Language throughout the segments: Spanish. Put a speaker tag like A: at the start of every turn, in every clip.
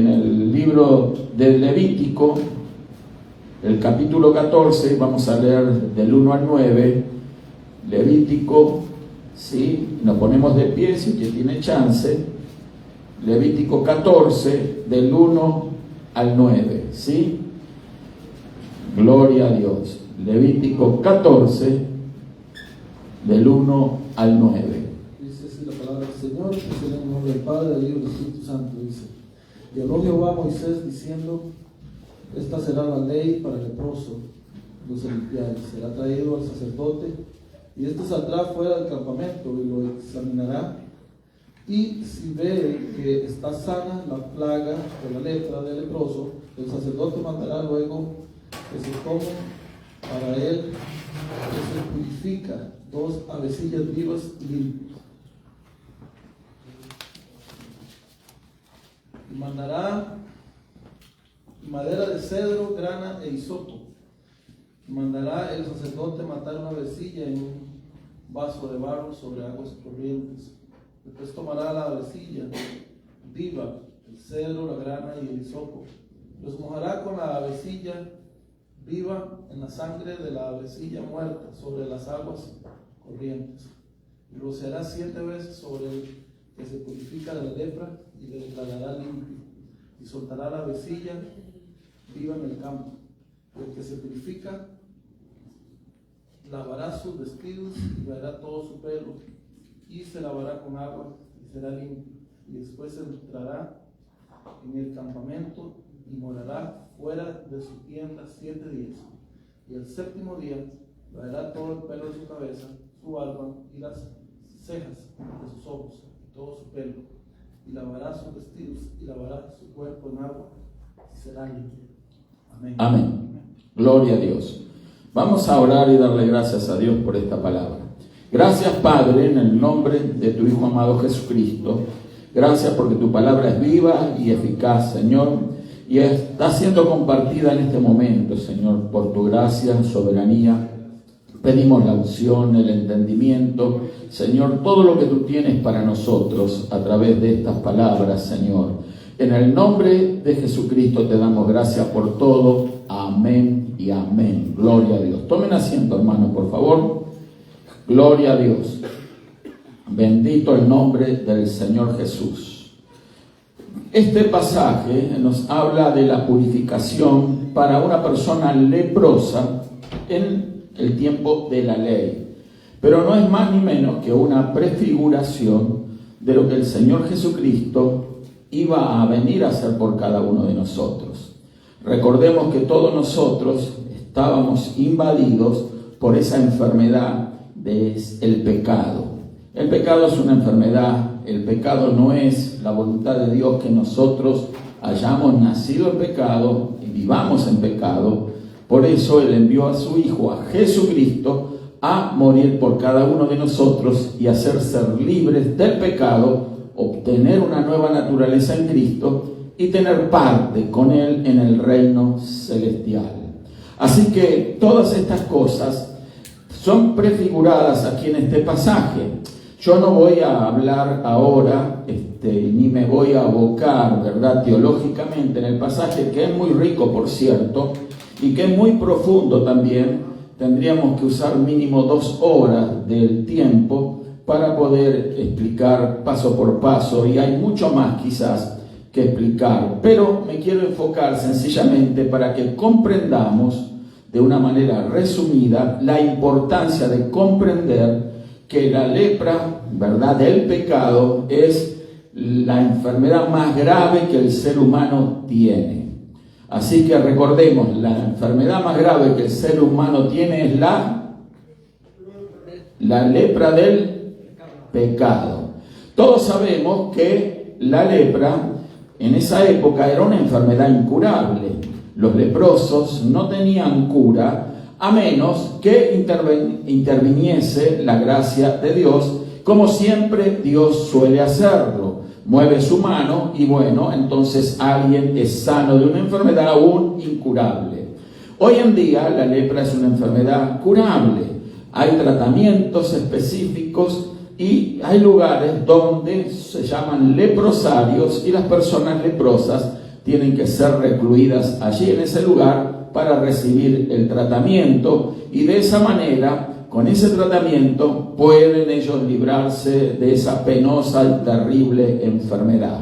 A: En el libro del Levítico, el capítulo 14, vamos a leer del 1 al 9, Levítico, ¿sí? Nos ponemos de pie si usted tiene chance, Levítico 14, del 1 al 9, ¿sí? Gloria a Dios. Levítico 14, del 1 al 9.
B: Dice así la palabra del Señor, que es en el nombre del Padre, del Hijo y del Espíritu Santo. Dice: y habló Jehová a Moisés diciendo: esta será la ley para el leproso, los limpiares. Será traído al sacerdote, y este saldrá fuera del campamento y lo examinará. Y si ve que está sana la plaga de la lepra del leproso, el sacerdote mandará luego que se tome para él, que se purifica, 2 avecillas vivas limpias. Y mandará madera de cedro, grana e hisopo. Y mandará el sacerdote matar una avecilla en un vaso de barro sobre aguas corrientes. Después tomará la avecilla viva, el cedro, la grana y el hisopo. Los mojará con la avecilla viva en la sangre de la avecilla muerta sobre las aguas corrientes. Y rociará 7 veces sobre el que se purifica de la lepra y le declarará limpio. Y soltará la avecilla viva en el campo. El que se purifica lavará sus vestidos y lavará todo su pelo y se lavará con agua y será limpio. Y después entrará en el campamento y morará fuera de su tienda 7 días. Y el 7º día lavará todo el pelo de su cabeza, su barba y las cejas de sus ojos y todo su pelo. Y lavará sus vestidos y lavará su cuerpo en agua y será limpio. Amén.
A: Amén. Gloria a Dios. Vamos a orar y darle gracias a Dios por esta palabra. Gracias, Padre, en el nombre de tu Hijo amado Jesucristo. Gracias porque tu palabra es viva y eficaz, Señor, y está siendo compartida en este momento, Señor, por tu gracia, soberanía. Pedimos la unción, el entendimiento, Señor, todo lo que tú tienes para nosotros a través de estas palabras, Señor. En el nombre de Jesucristo te damos gracias por todo. Amén y amén. Gloria a Dios. Tomen asiento, hermanos, por favor. Gloria a Dios. Bendito el nombre del Señor Jesús. Este pasaje nos habla de la purificación para una persona leprosa en el tiempo de la ley. Pero no es más ni menos que una prefiguración de lo que el Señor Jesucristo iba a venir a hacer por cada uno de nosotros. Recordemos que todos nosotros estábamos invadidos por esa enfermedad del pecado. El pecado es una enfermedad, el pecado no es la voluntad de Dios que nosotros hayamos nacido en pecado y vivamos en pecado. Por eso Él envió a su Hijo, a Jesucristo, a morir por cada uno de nosotros y hacer ser libres del pecado, obtener una nueva naturaleza en Cristo y tener parte con Él en el reino celestial. Así que todas estas cosas son prefiguradas aquí en este pasaje. Yo no voy a hablar ahora, ni me voy a abocar, ¿verdad?, teológicamente en el pasaje, que es muy rico, por cierto, y que es muy profundo también. Tendríamos que usar mínimo 2 horas del tiempo para poder explicar paso por paso, y hay mucho más quizás que explicar, pero me quiero enfocar sencillamente para que comprendamos de una manera resumida la importancia de comprender que la lepra, ¿verdad?, del pecado es la enfermedad más grave que el ser humano tiene. Así que recordemos, la enfermedad más grave que el ser humano tiene es la lepra del pecado. Todos sabemos que la lepra en esa época era una enfermedad incurable. Los leprosos no tenían cura a menos que interviniese la gracia de Dios, como siempre Dios suele hacerlo. Mueve su mano y bueno, entonces alguien es sano de una enfermedad aún incurable. Hoy en día la lepra es una enfermedad curable. Hay tratamientos específicos y hay lugares donde se llaman leprosarios y las personas leprosas tienen que ser recluidas allí en ese lugar para recibir el tratamiento, y de esa manera, con ese tratamiento, pueden ellos librarse de esa penosa y terrible enfermedad.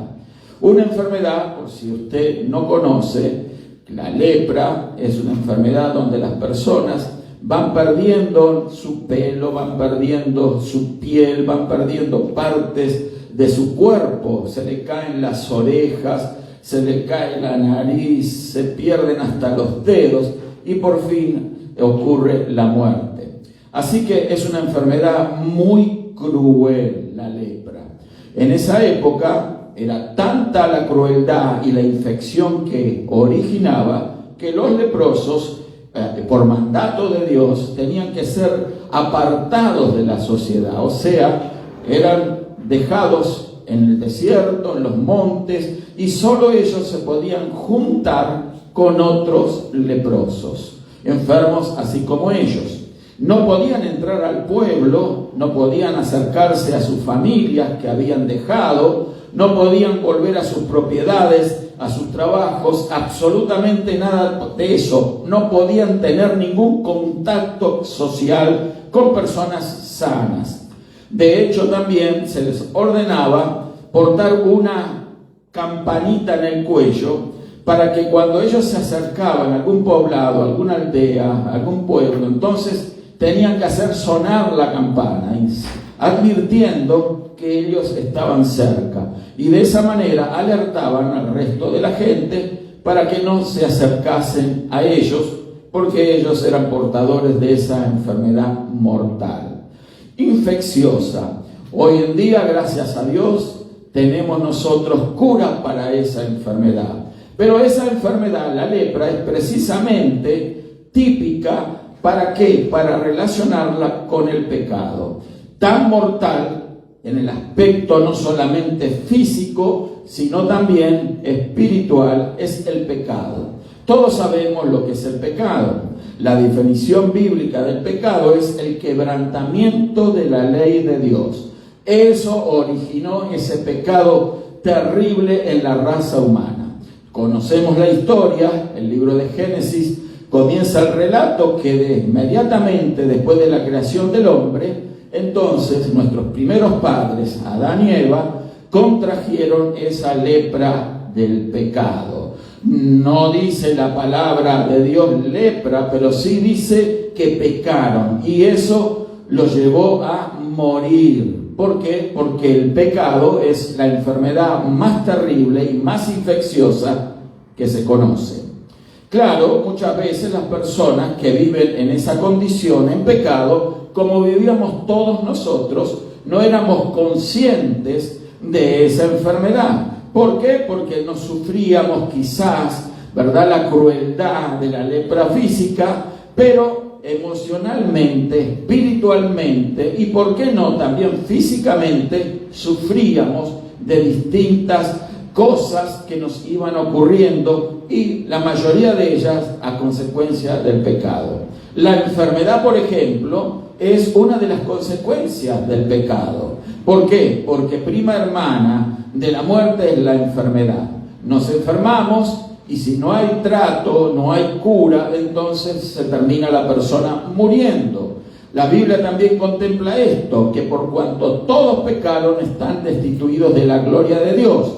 A: Una enfermedad, por si usted no conoce, la lepra es una enfermedad donde las personas van perdiendo su pelo, van perdiendo su piel, van perdiendo partes de su cuerpo, se le caen las orejas, se le cae la nariz, se pierden hasta los dedos y por fin ocurre la muerte. Así que es una enfermedad muy cruel, la lepra. En esa época era tanta la crueldad y la infección que originaba que los leprosos, por mandato de Dios, tenían que ser apartados de la sociedad, o sea, eran dejados en el desierto, en los montes, y solo ellos se podían juntar con otros leprosos, enfermos así como ellos. No podían entrar al pueblo, no podían acercarse a sus familias que habían dejado, no podían volver a sus propiedades, a sus trabajos, absolutamente nada de eso. No podían tener ningún contacto social con personas sanas. De hecho, también se les ordenaba portar una campanita en el cuello para que cuando ellos se acercaban a algún poblado, a alguna aldea, a algún pueblo, entonces tenían que hacer sonar la campana, advirtiendo que ellos estaban cerca. Y de esa manera alertaban al resto de la gente para que no se acercasen a ellos, porque ellos eran portadores de esa enfermedad mortal, infecciosa. Hoy en día, gracias a Dios, tenemos nosotros cura para esa enfermedad. Pero esa enfermedad, la lepra, es precisamente típica. ¿Para qué? Para relacionarla con el pecado. Tan mortal en el aspecto no solamente físico, sino también espiritual, es el pecado. Todos sabemos lo que es el pecado. La definición bíblica del pecado es el quebrantamiento de la ley de Dios. Eso originó ese pecado terrible en la raza humana. Conocemos la historia, el libro de Génesis comienza el relato que inmediatamente después de la creación del hombre, entonces nuestros primeros padres, Adán y Eva, contrajeron esa lepra del pecado. No dice la palabra de Dios lepra, pero sí dice que pecaron, y eso los llevó a morir. ¿Por qué? Porque el pecado es la enfermedad más terrible y más infecciosa que se conoce. Claro, muchas veces las personas que viven en esa condición, en pecado, como vivíamos todos nosotros, no éramos conscientes de esa enfermedad. ¿Por qué? Porque no sufríamos quizás, ¿verdad?, la crueldad de la lepra física, pero emocionalmente, espiritualmente y, ¿por qué no?, también físicamente sufríamos de distintas cosas que nos iban ocurriendo, y la mayoría de ellas a consecuencia del pecado. La enfermedad, por ejemplo, es una de las consecuencias del pecado. ¿Por qué? Porque prima hermana de la muerte es la enfermedad. Nos enfermamos y si no hay trato, no hay cura, entonces se termina la persona muriendo. La Biblia también contempla esto, que por cuanto todos pecaron están destituidos de la gloria de Dios.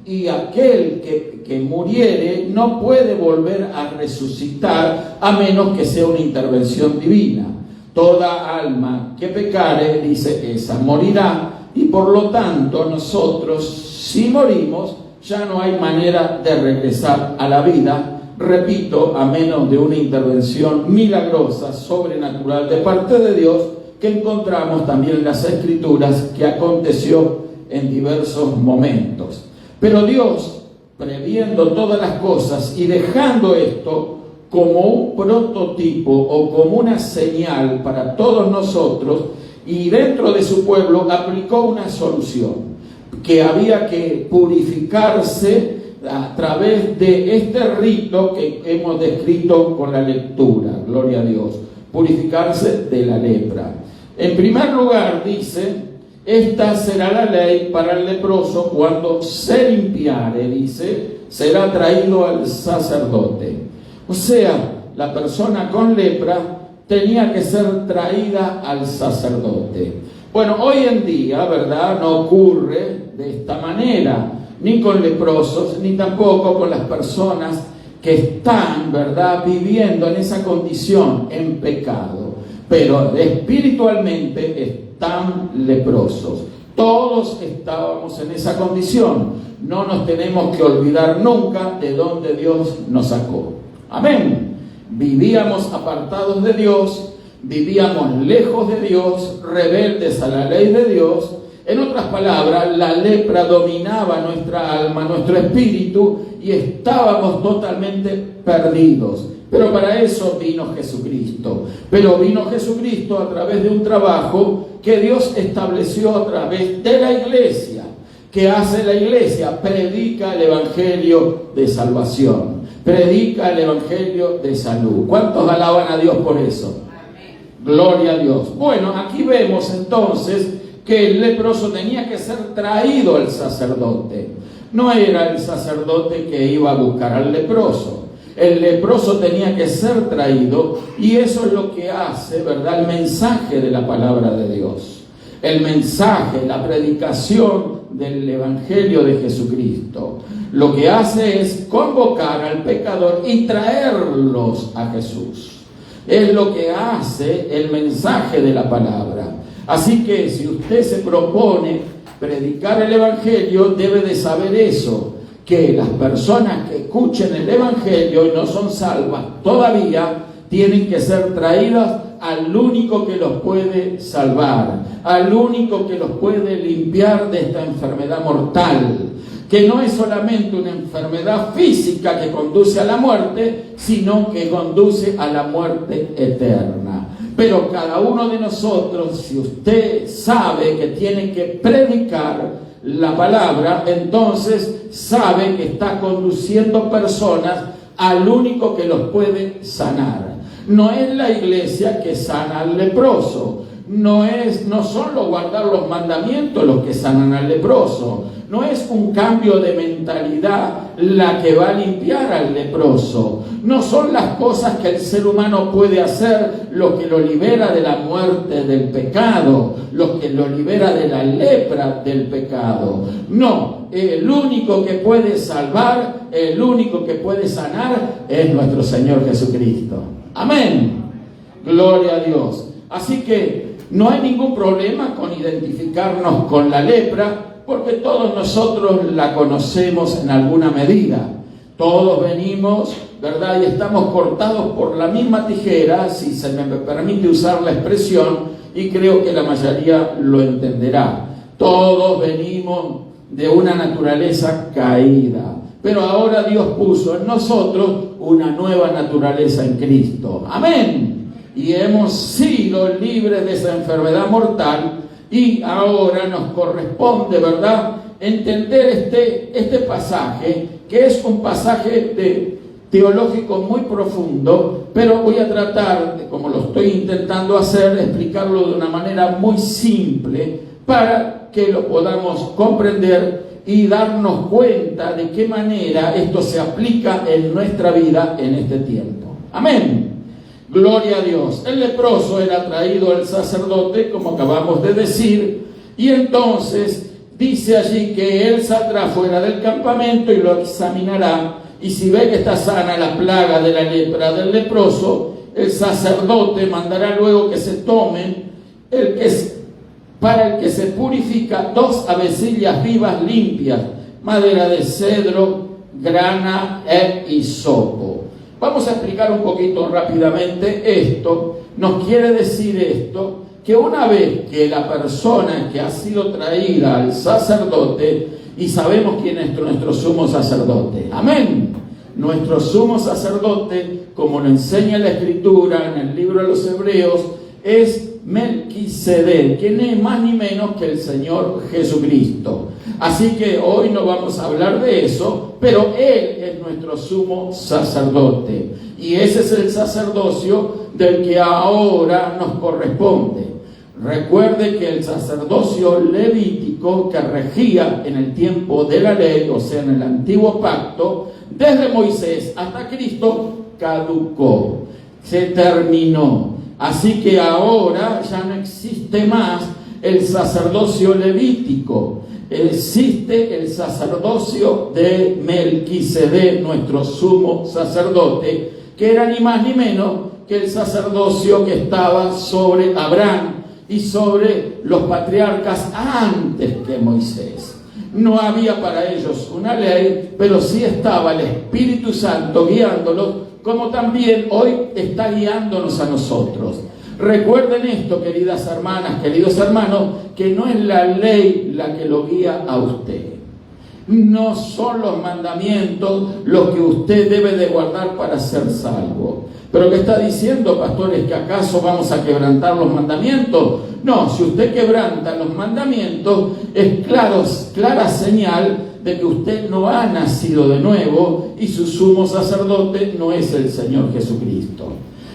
A: Y aquel que muriere no puede volver a resucitar a menos que sea una intervención divina. Toda alma que pecare, dice, esa morirá, y por lo tanto nosotros, si morimos, ya no hay manera de regresar a la vida, repito, a menos de una intervención milagrosa, sobrenatural de parte de Dios, que encontramos también en las Escrituras que aconteció en diversos momentos. Pero Dios, previendo todas las cosas y dejando esto como un prototipo o como una señal para todos nosotros, y dentro de su pueblo aplicó una solución, que había que purificarse a través de este rito que hemos descrito con la lectura, gloria a Dios, purificarse de la lepra. En primer lugar dice: esta será la ley para el leproso cuando se limpiare, dice, será traído al sacerdote. O sea, la persona con lepra tenía que ser traída al sacerdote. Bueno, hoy en día, ¿verdad?, no ocurre de esta manera, ni con leprosos, ni tampoco con las personas que están, ¿verdad?, viviendo en esa condición, en pecado, pero espiritualmente están leprosos. Todos estábamos en esa condición. No nos tenemos que olvidar nunca de dónde Dios nos sacó. Amén. Vivíamos apartados de Dios, vivíamos lejos de Dios, rebeldes a la ley de Dios. En otras palabras, la lepra dominaba nuestra alma, nuestro espíritu, y estábamos totalmente perdidos. Pero para eso vino Jesucristo. Pero vino Jesucristo a través de un trabajo que Dios estableció a través de la iglesia. ¿Qué hace la iglesia? Predica el evangelio de salvación. Predica el evangelio de salud. ¿Cuántos alaban a Dios por eso? Amén. Gloria a Dios. Bueno, aquí vemos entonces que el leproso tenía que ser traído al sacerdote. No era el sacerdote que iba a buscar al leproso. El leproso tenía que ser traído, y eso es lo que hace, ¿verdad?, el mensaje de la palabra de Dios. El mensaje, la predicación del evangelio de Jesucristo. Lo que hace es convocar al pecador y traerlos a Jesús. Es lo que hace el mensaje de la palabra. Así que si usted se propone predicar el evangelio, debe de saber eso, que las personas que escuchen el evangelio y no son salvas todavía, tienen que ser traídas al único que los puede salvar, al único que los puede limpiar de esta enfermedad mortal, que no es solamente una enfermedad física que conduce a la muerte, sino que conduce a la muerte eterna. Pero cada uno de nosotros, si usted sabe que tiene que predicar la palabra, entonces sabe que está conduciendo personas al único que los puede sanar. No es la iglesia que sana al leproso, no son los guardar los mandamientos los que sanan al leproso, no es un cambio de mentalidad la que va a limpiar al leproso, no son las cosas que el ser humano puede hacer lo que lo libera de la muerte del pecado, lo que lo libera de la lepra del pecado. No, el único que puede salvar, el único que puede sanar es nuestro Señor Jesucristo. Amén. Gloria a Dios. Así que no hay ningún problema con identificarnos con la lepra, porque todos nosotros la conocemos en alguna medida. Todos venimos, ¿verdad?, y estamos cortados por la misma tijera, si se me permite usar la expresión, y creo que la mayoría lo entenderá. Todos venimos de una naturaleza caída, pero ahora Dios puso en nosotros una nueva naturaleza en Cristo. Amén. Y hemos sido libres de esa enfermedad mortal, y ahora nos corresponde, ¿verdad?, entender este pasaje, que es un pasaje teológico muy profundo, pero voy a tratar, como lo estoy intentando hacer, explicarlo de una manera muy simple para que lo podamos comprender y darnos cuenta de qué manera esto se aplica en nuestra vida en este tiempo. Amén. Gloria a Dios. El leproso era traído al sacerdote, como acabamos de decir, y entonces dice allí que él saldrá fuera del campamento y lo examinará, y si ve que está sana la plaga de la lepra del leproso, el sacerdote mandará luego que se tomen para el que se purifica 2 avecillas vivas limpias, madera de cedro, grana e hisopo. Vamos a explicar un poquito rápidamente esto. Nos quiere decir esto, que una vez que la persona que ha sido traída al sacerdote, y sabemos quién es nuestro sumo sacerdote, amén, nuestro sumo sacerdote, como lo enseña la Escritura en el libro de los Hebreos, es Melquisedec, quien es más ni menos que el Señor Jesucristo. Así que hoy no vamos a hablar de eso, pero Él es nuestro sumo sacerdote, y ese es el sacerdocio del que ahora nos corresponde. Recuerde que el sacerdocio levítico que regía en el tiempo de la ley, o sea, en el antiguo pacto, desde Moisés hasta Cristo, caducó, se terminó. Así que ahora ya no existe más el sacerdocio levítico, existe el sacerdocio de Melquisedec, nuestro sumo sacerdote, que era ni más ni menos que el sacerdocio que estaba sobre Abraham y sobre los patriarcas antes que Moisés. No había para ellos una ley, pero sí estaba el Espíritu Santo guiándolos, como también hoy está guiándonos a nosotros. Recuerden esto, queridas hermanas, queridos hermanos, que no es la ley la que lo guía a usted. No son los mandamientos los que usted debe de guardar para ser salvo. Pero ¿qué está diciendo, pastores? ¿Que acaso vamos a quebrantar los mandamientos? No, si usted quebranta los mandamientos, es clara señal de que usted no ha nacido de nuevo y su sumo sacerdote no es el Señor Jesucristo.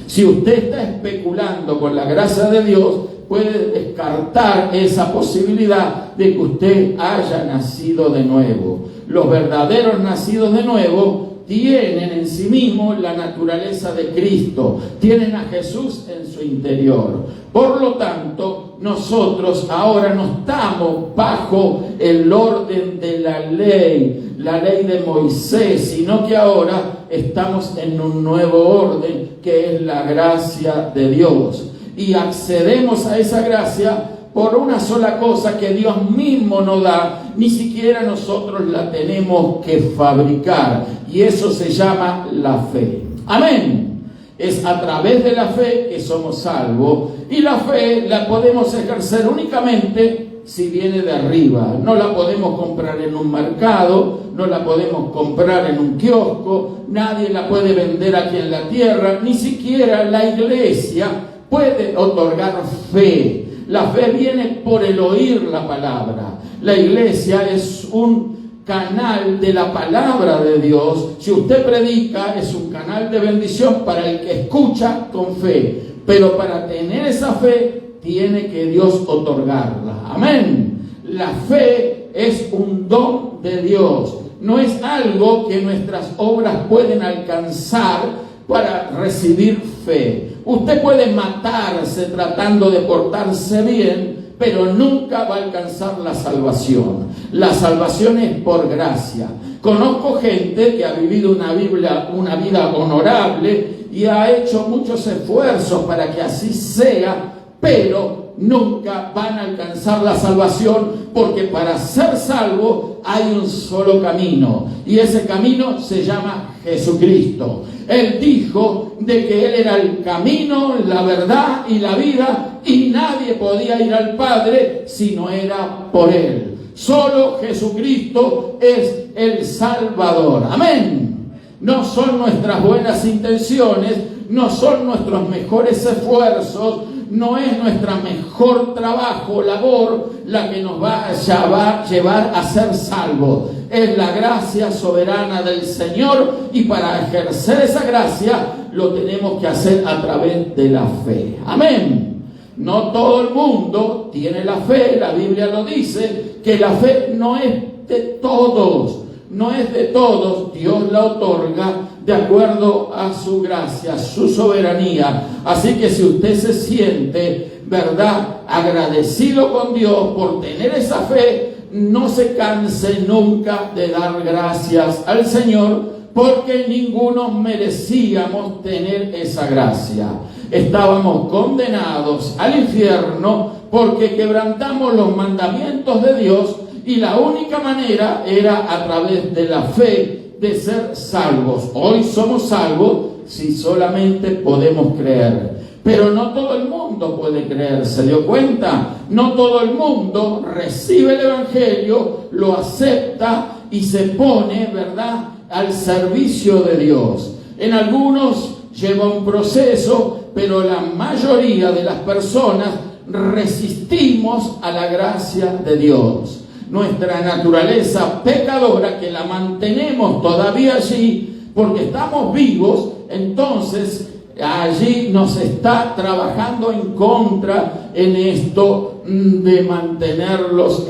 A: Si usted está especulando con la gracia de Dios, puede descartar esa posibilidad de que usted haya nacido de nuevo. Los verdaderos nacidos de nuevo tienen en sí mismos la naturaleza de Cristo, tienen a Jesús en su interior. Por lo tanto, nosotros ahora no estamos bajo el orden de la ley de Moisés, sino que ahora estamos en un nuevo orden que es la gracia de Dios. Y accedemos a esa gracia por una sola cosa que Dios mismo nos da, ni siquiera nosotros la tenemos que fabricar, y eso se llama la fe. Amén. Es a través de la fe que somos salvos, y la fe la podemos ejercer únicamente si viene de arriba. No la podemos comprar en un mercado, no la podemos comprar en un kiosco, nadie la puede vender aquí en la tierra, ni siquiera la iglesia puede otorgar fe. La fe viene por el oír la palabra. La iglesia es un canal de la palabra de Dios. Si usted predica, es un canal de bendición para el que escucha con fe. Pero para tener esa fe, tiene que Dios otorgarla. Amén. La fe es un don de Dios. No es algo que nuestras obras pueden alcanzar para recibir fe. Usted puede matarse tratando de portarse bien, pero nunca va a alcanzar la salvación. La salvación es por gracia. Conozco gente que ha vivido una vida honorable y ha hecho muchos esfuerzos para que así sea, pero nunca van a alcanzar la salvación, porque para ser salvo hay un solo camino, y ese camino se llama Jesucristo. Él dijo de que Él era el camino, la verdad y la vida, y nadie podía ir al Padre si no era por Él. Solo Jesucristo es el Salvador. Amén. No son nuestras buenas intenciones, no son nuestros mejores esfuerzos, no es nuestra mejor trabajo, labor, la que nos va a llevar a ser salvos. Es la gracia soberana del Señor, y para ejercer esa gracia lo tenemos que hacer a través de la fe. Amén. No todo el mundo tiene la fe. La Biblia lo dice, que la fe no es de todos. No es de todos. Dios la otorga de acuerdo a su gracia, a su soberanía. Así que si usted se siente, ¿verdad?, agradecido con Dios por tener esa fe, no se canse nunca de dar gracias al Señor, porque ninguno merecíamos tener esa gracia. Estábamos condenados al infierno porque quebrantamos los mandamientos de Dios, y la única manera era a través de la fe de ser salvos. Hoy somos salvos si solamente podemos creer. Pero no todo el mundo puede creer, ¿se dio cuenta? No todo el mundo recibe el Evangelio, lo acepta y se pone, ¿verdad?, al servicio de Dios. En algunos lleva un proceso, pero la mayoría de las personas resistimos a la gracia de Dios. Nuestra naturaleza pecadora, que la mantenemos todavía allí porque estamos vivos, entonces allí nos está trabajando en contra en esto de mantenernos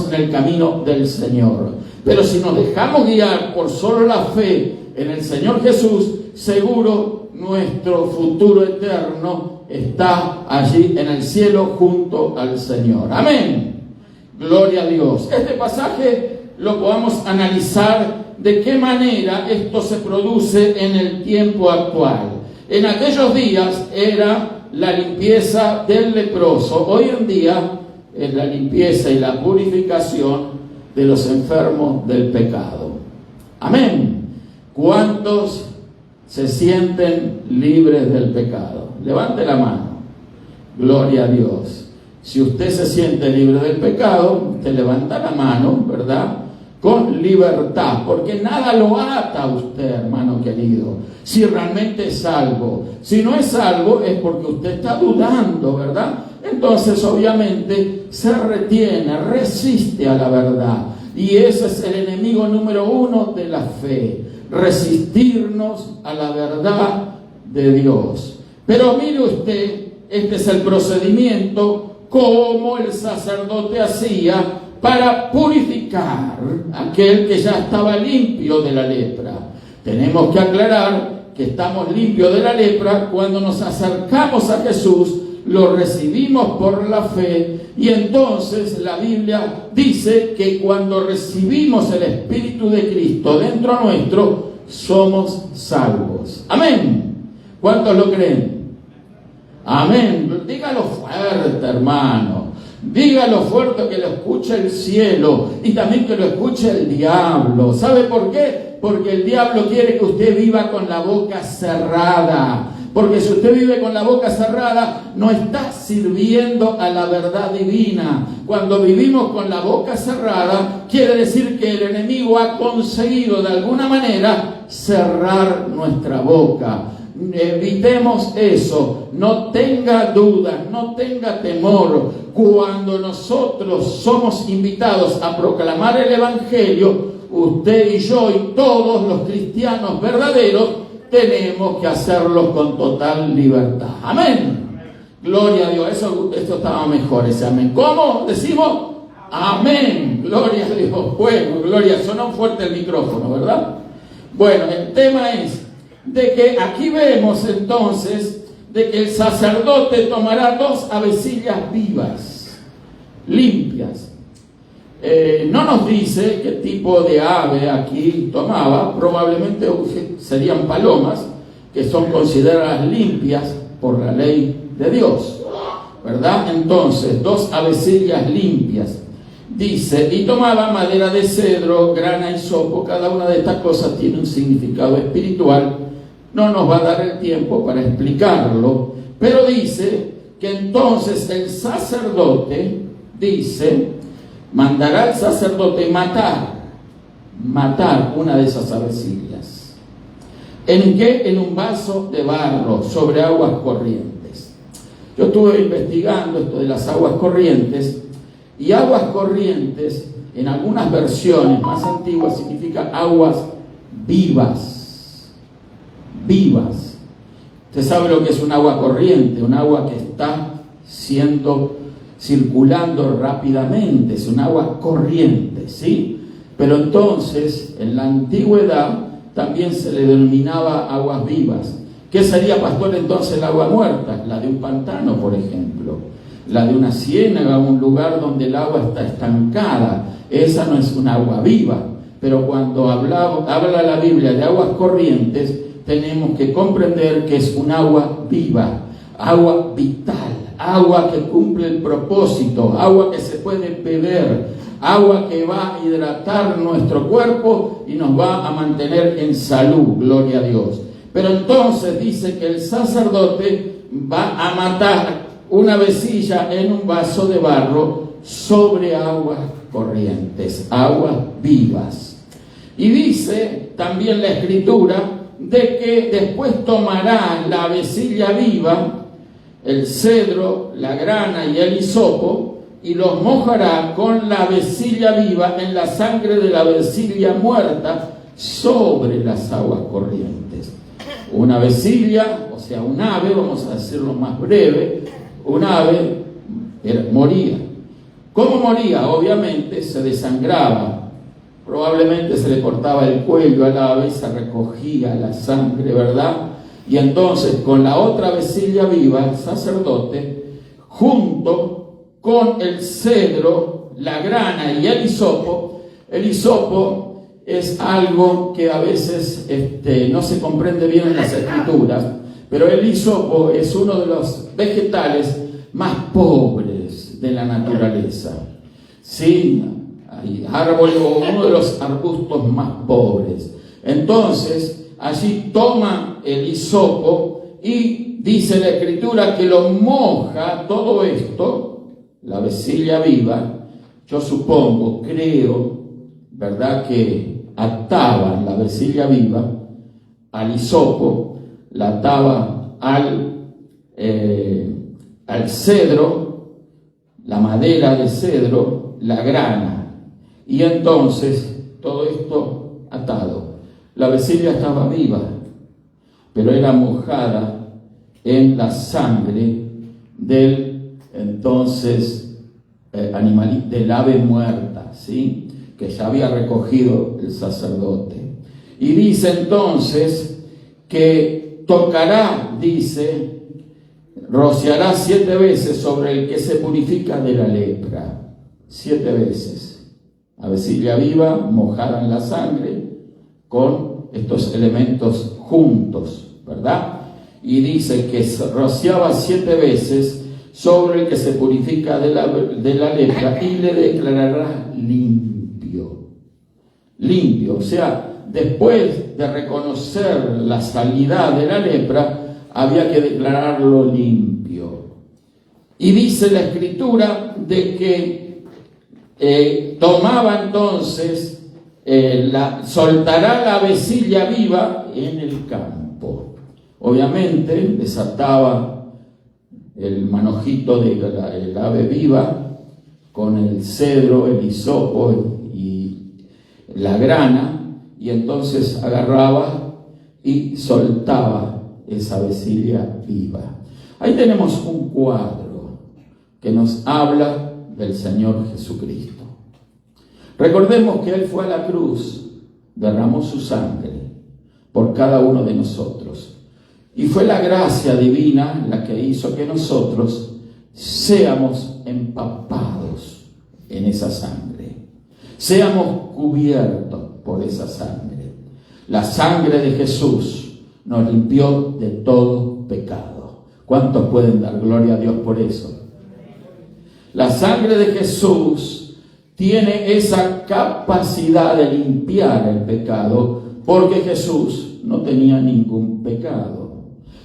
A: en el camino del Señor. Pero si nos dejamos guiar por solo la fe en el Señor Jesús, seguro nuestro futuro eterno está allí en el cielo junto al Señor. Amén. Gloria a Dios. Este pasaje lo podamos analizar de qué manera esto se produce en el tiempo actual. En aquellos días era la limpieza del leproso. Hoy en día es la limpieza y la purificación de los enfermos del pecado. Amén. ¿Cuántos se sienten libres del pecado? Levante la mano. Gloria a Dios. Si usted se siente libre del pecado, usted levanta la mano, ¿verdad? Con libertad, porque nada lo ata a usted, hermano querido, si realmente es salvo. Si no es salvo, es porque usted está dudando, ¿verdad? Entonces, obviamente, se retiene, resiste a la verdad. Y ese es el enemigo número uno de la fe, resistirnos a la verdad de Dios. Pero mire usted, este es el procedimiento como el sacerdote hacía para purificar a aquel que ya estaba limpio de la lepra. Tenemos que aclarar que estamos limpios de la lepra cuando nos acercamos a Jesús, lo recibimos por la fe, y entonces la Biblia dice que cuando recibimos el Espíritu de Cristo dentro nuestro, somos salvos. Amén. ¿Cuántos lo creen? Amén. Dígalo fuerte, hermano. Dígalo fuerte, que lo escuche el cielo y también que lo escuche el diablo. ¿Sabe por qué? Porque el diablo quiere que usted viva con la boca cerrada. Porque si usted vive con la boca cerrada, no está sirviendo a la verdad divina. Cuando vivimos con la boca cerrada, quiere decir que el enemigo ha conseguido de alguna manera cerrar nuestra boca. Evitemos eso, no tenga dudas, no tenga temor. Cuando nosotros somos invitados a proclamar el Evangelio, usted y yo y todos los cristianos verdaderos tenemos que hacerlo con total libertad. Amén. Gloria a Dios. Esto estaba mejor, ese amén. ¿Cómo decimos? Amén. Gloria a Dios. Bueno, gloria. Sonó fuerte el micrófono, ¿verdad? Bueno, el tema es de que aquí vemos entonces de que el sacerdote tomará 2 avecillas vivas, limpias. No nos dice qué tipo de ave aquí tomaba, probablemente serían palomas, que son consideradas limpias por la ley de Dios, ¿verdad? Entonces, 2 avecillas limpias. Dice, y tomaba madera de cedro, grana y hisopo. Cada una de estas cosas tiene un significado espiritual. No nos va a dar el tiempo para explicarlo, pero dice que entonces el sacerdote, dice, mandará al sacerdote matar una de esas avecillas. ¿En qué? En un vaso de barro sobre aguas corrientes. Yo estuve investigando esto de las aguas corrientes, y aguas corrientes en algunas versiones más antiguas significa aguas vivas. Vivas. Usted sabe lo que es un agua corriente, un agua que está circulando rápidamente, es un agua corriente, ¿sí? Pero entonces, en la antigüedad, también se le denominaba aguas vivas. ¿Qué sería, pastor, entonces el agua muerta? La de un pantano, por ejemplo. La de una ciénaga, un lugar donde el agua está estancada. Esa no es un agua viva. Pero cuando habla la Biblia de aguas corrientes, tenemos que comprender que es un agua viva, agua vital, agua que cumple el propósito, agua que se puede beber, agua que va a hidratar nuestro cuerpo y nos va a mantener en salud, gloria a Dios. Pero entonces dice que el sacerdote va a matar una avecilla en un vaso de barro sobre aguas corrientes, aguas vivas. Y dice también la Escritura de que después tomará la avecilla viva, el cedro, la grana y el hisopo, y los mojará con la avecilla viva en la sangre de la avecilla muerta sobre las aguas corrientes. una vecilla, o sea, un ave, vamos a decirlo más breve, un ave moría. ¿Cómo moría? Obviamente se desangraba, probablemente se le cortaba el cuello al ave y se recogía la sangre, ¿verdad? Y entonces con la otra vecilla viva, el sacerdote, junto con el cedro, la grana y el hisopo es algo que a veces no se comprende bien en las escrituras, pero el hisopo es uno de los vegetales más pobres de la naturaleza. Sí, hay árbol o uno de los arbustos más pobres. Entonces, allí toma el hisopo y dice la escritura que lo moja todo esto, la vecilla viva, yo supongo, creo, ¿verdad?, que ataban la vecilla viva al hisopo, la ataba al cedro, la madera de cedro, la grana, y entonces todo esto atado. La vecilla estaba viva, pero era mojada en la sangre del entonces animal, del ave muerta, ¿sí?, que ya había recogido el sacerdote. Y dice entonces que tocará, dice, rociará 7 veces sobre el que se purifica de la lepra. 7 veces. La vecilla viva, mojada en la sangre, con estos elementos juntos, ¿verdad? Y dice que rociaba 7 veces sobre el que se purifica de la lepra y le declarará limpio. Limpio, o sea, después de reconocer la sanidad de la lepra, había que declararlo limpio. Y dice la escritura de que tomaba entonces, soltará la vecilla viva en el campo. Obviamente desataba el manojito del ave viva con el cedro, el hisopo y la grana, y entonces agarraba y soltaba esa vecilla viva. Ahí tenemos un cuadro que nos habla del Señor Jesucristo. Recordemos que Él fue a la cruz, derramó su sangre por cada uno de nosotros, y fue la gracia divina la que hizo que nosotros seamos empapados en esa sangre, seamos cubiertos por esa sangre. La sangre de Jesús nos limpió de todo pecado. ¿Cuántos pueden dar gloria a Dios por eso? La sangre de Jesús tiene esa capacidad de limpiar el pecado, porque Jesús no tenía ningún pecado.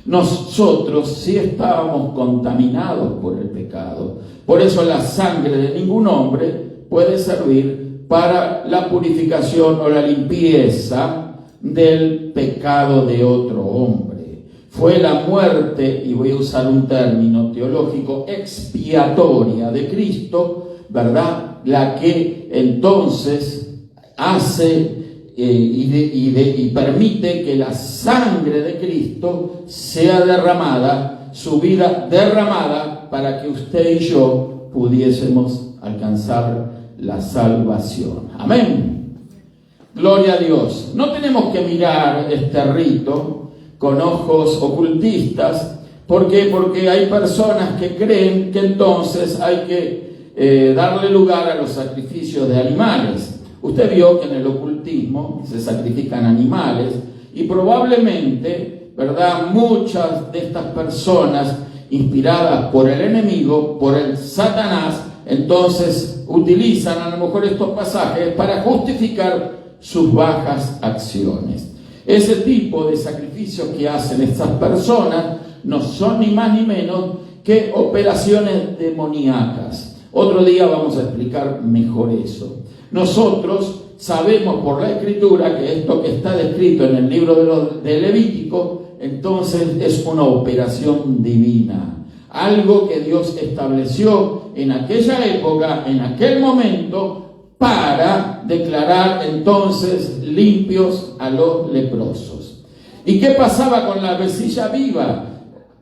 A: Nosotros sí estábamos contaminados por el pecado. Por eso la sangre de ningún hombre puede servir para la purificación o la limpieza del pecado de otro hombre. Fue la muerte, y voy a usar un término teológico, expiatoria de Cristo, ¿verdad?, la que entonces hace y permite que la sangre de Cristo sea derramada, su vida derramada, para que usted y yo pudiésemos alcanzar la salvación. Amén. Gloria a Dios. No tenemos que mirar este rito con ojos ocultistas. ¿Por qué? Porque hay personas que creen que entonces hay que darle lugar a los sacrificios de animales. Usted vio que en el ocultismo se sacrifican animales, y probablemente, ¿verdad?, muchas de estas personas, inspiradas por el enemigo, por el Satanás, entonces utilizan a lo mejor estos pasajes para justificar sus bajas acciones. Ese tipo de sacrificios que hacen estas personas no son ni más ni menos que operaciones demoníacas. Otro día vamos a explicar mejor eso. Nosotros sabemos por la Escritura que esto que está descrito en el libro de Levítico, entonces es una operación divina. Algo que Dios estableció en aquella época, en aquel momento, para declarar entonces limpios a los leprosos. ¿Y qué pasaba con la avecilla viva?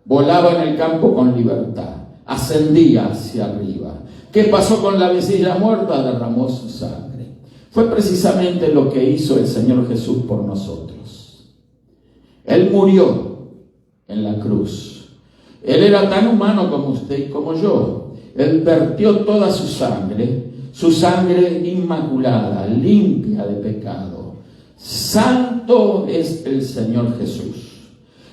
A: Volaba en el campo con libertad, ascendía hacia arriba. ¿Qué pasó con la avecilla muerta? Derramó su sangre. Fue precisamente lo que hizo el Señor Jesús por nosotros. Él murió en la cruz. Él era tan humano como usted y como yo. Él vertió toda su sangre inmaculada, limpia de pecado. Santo es el Señor Jesús.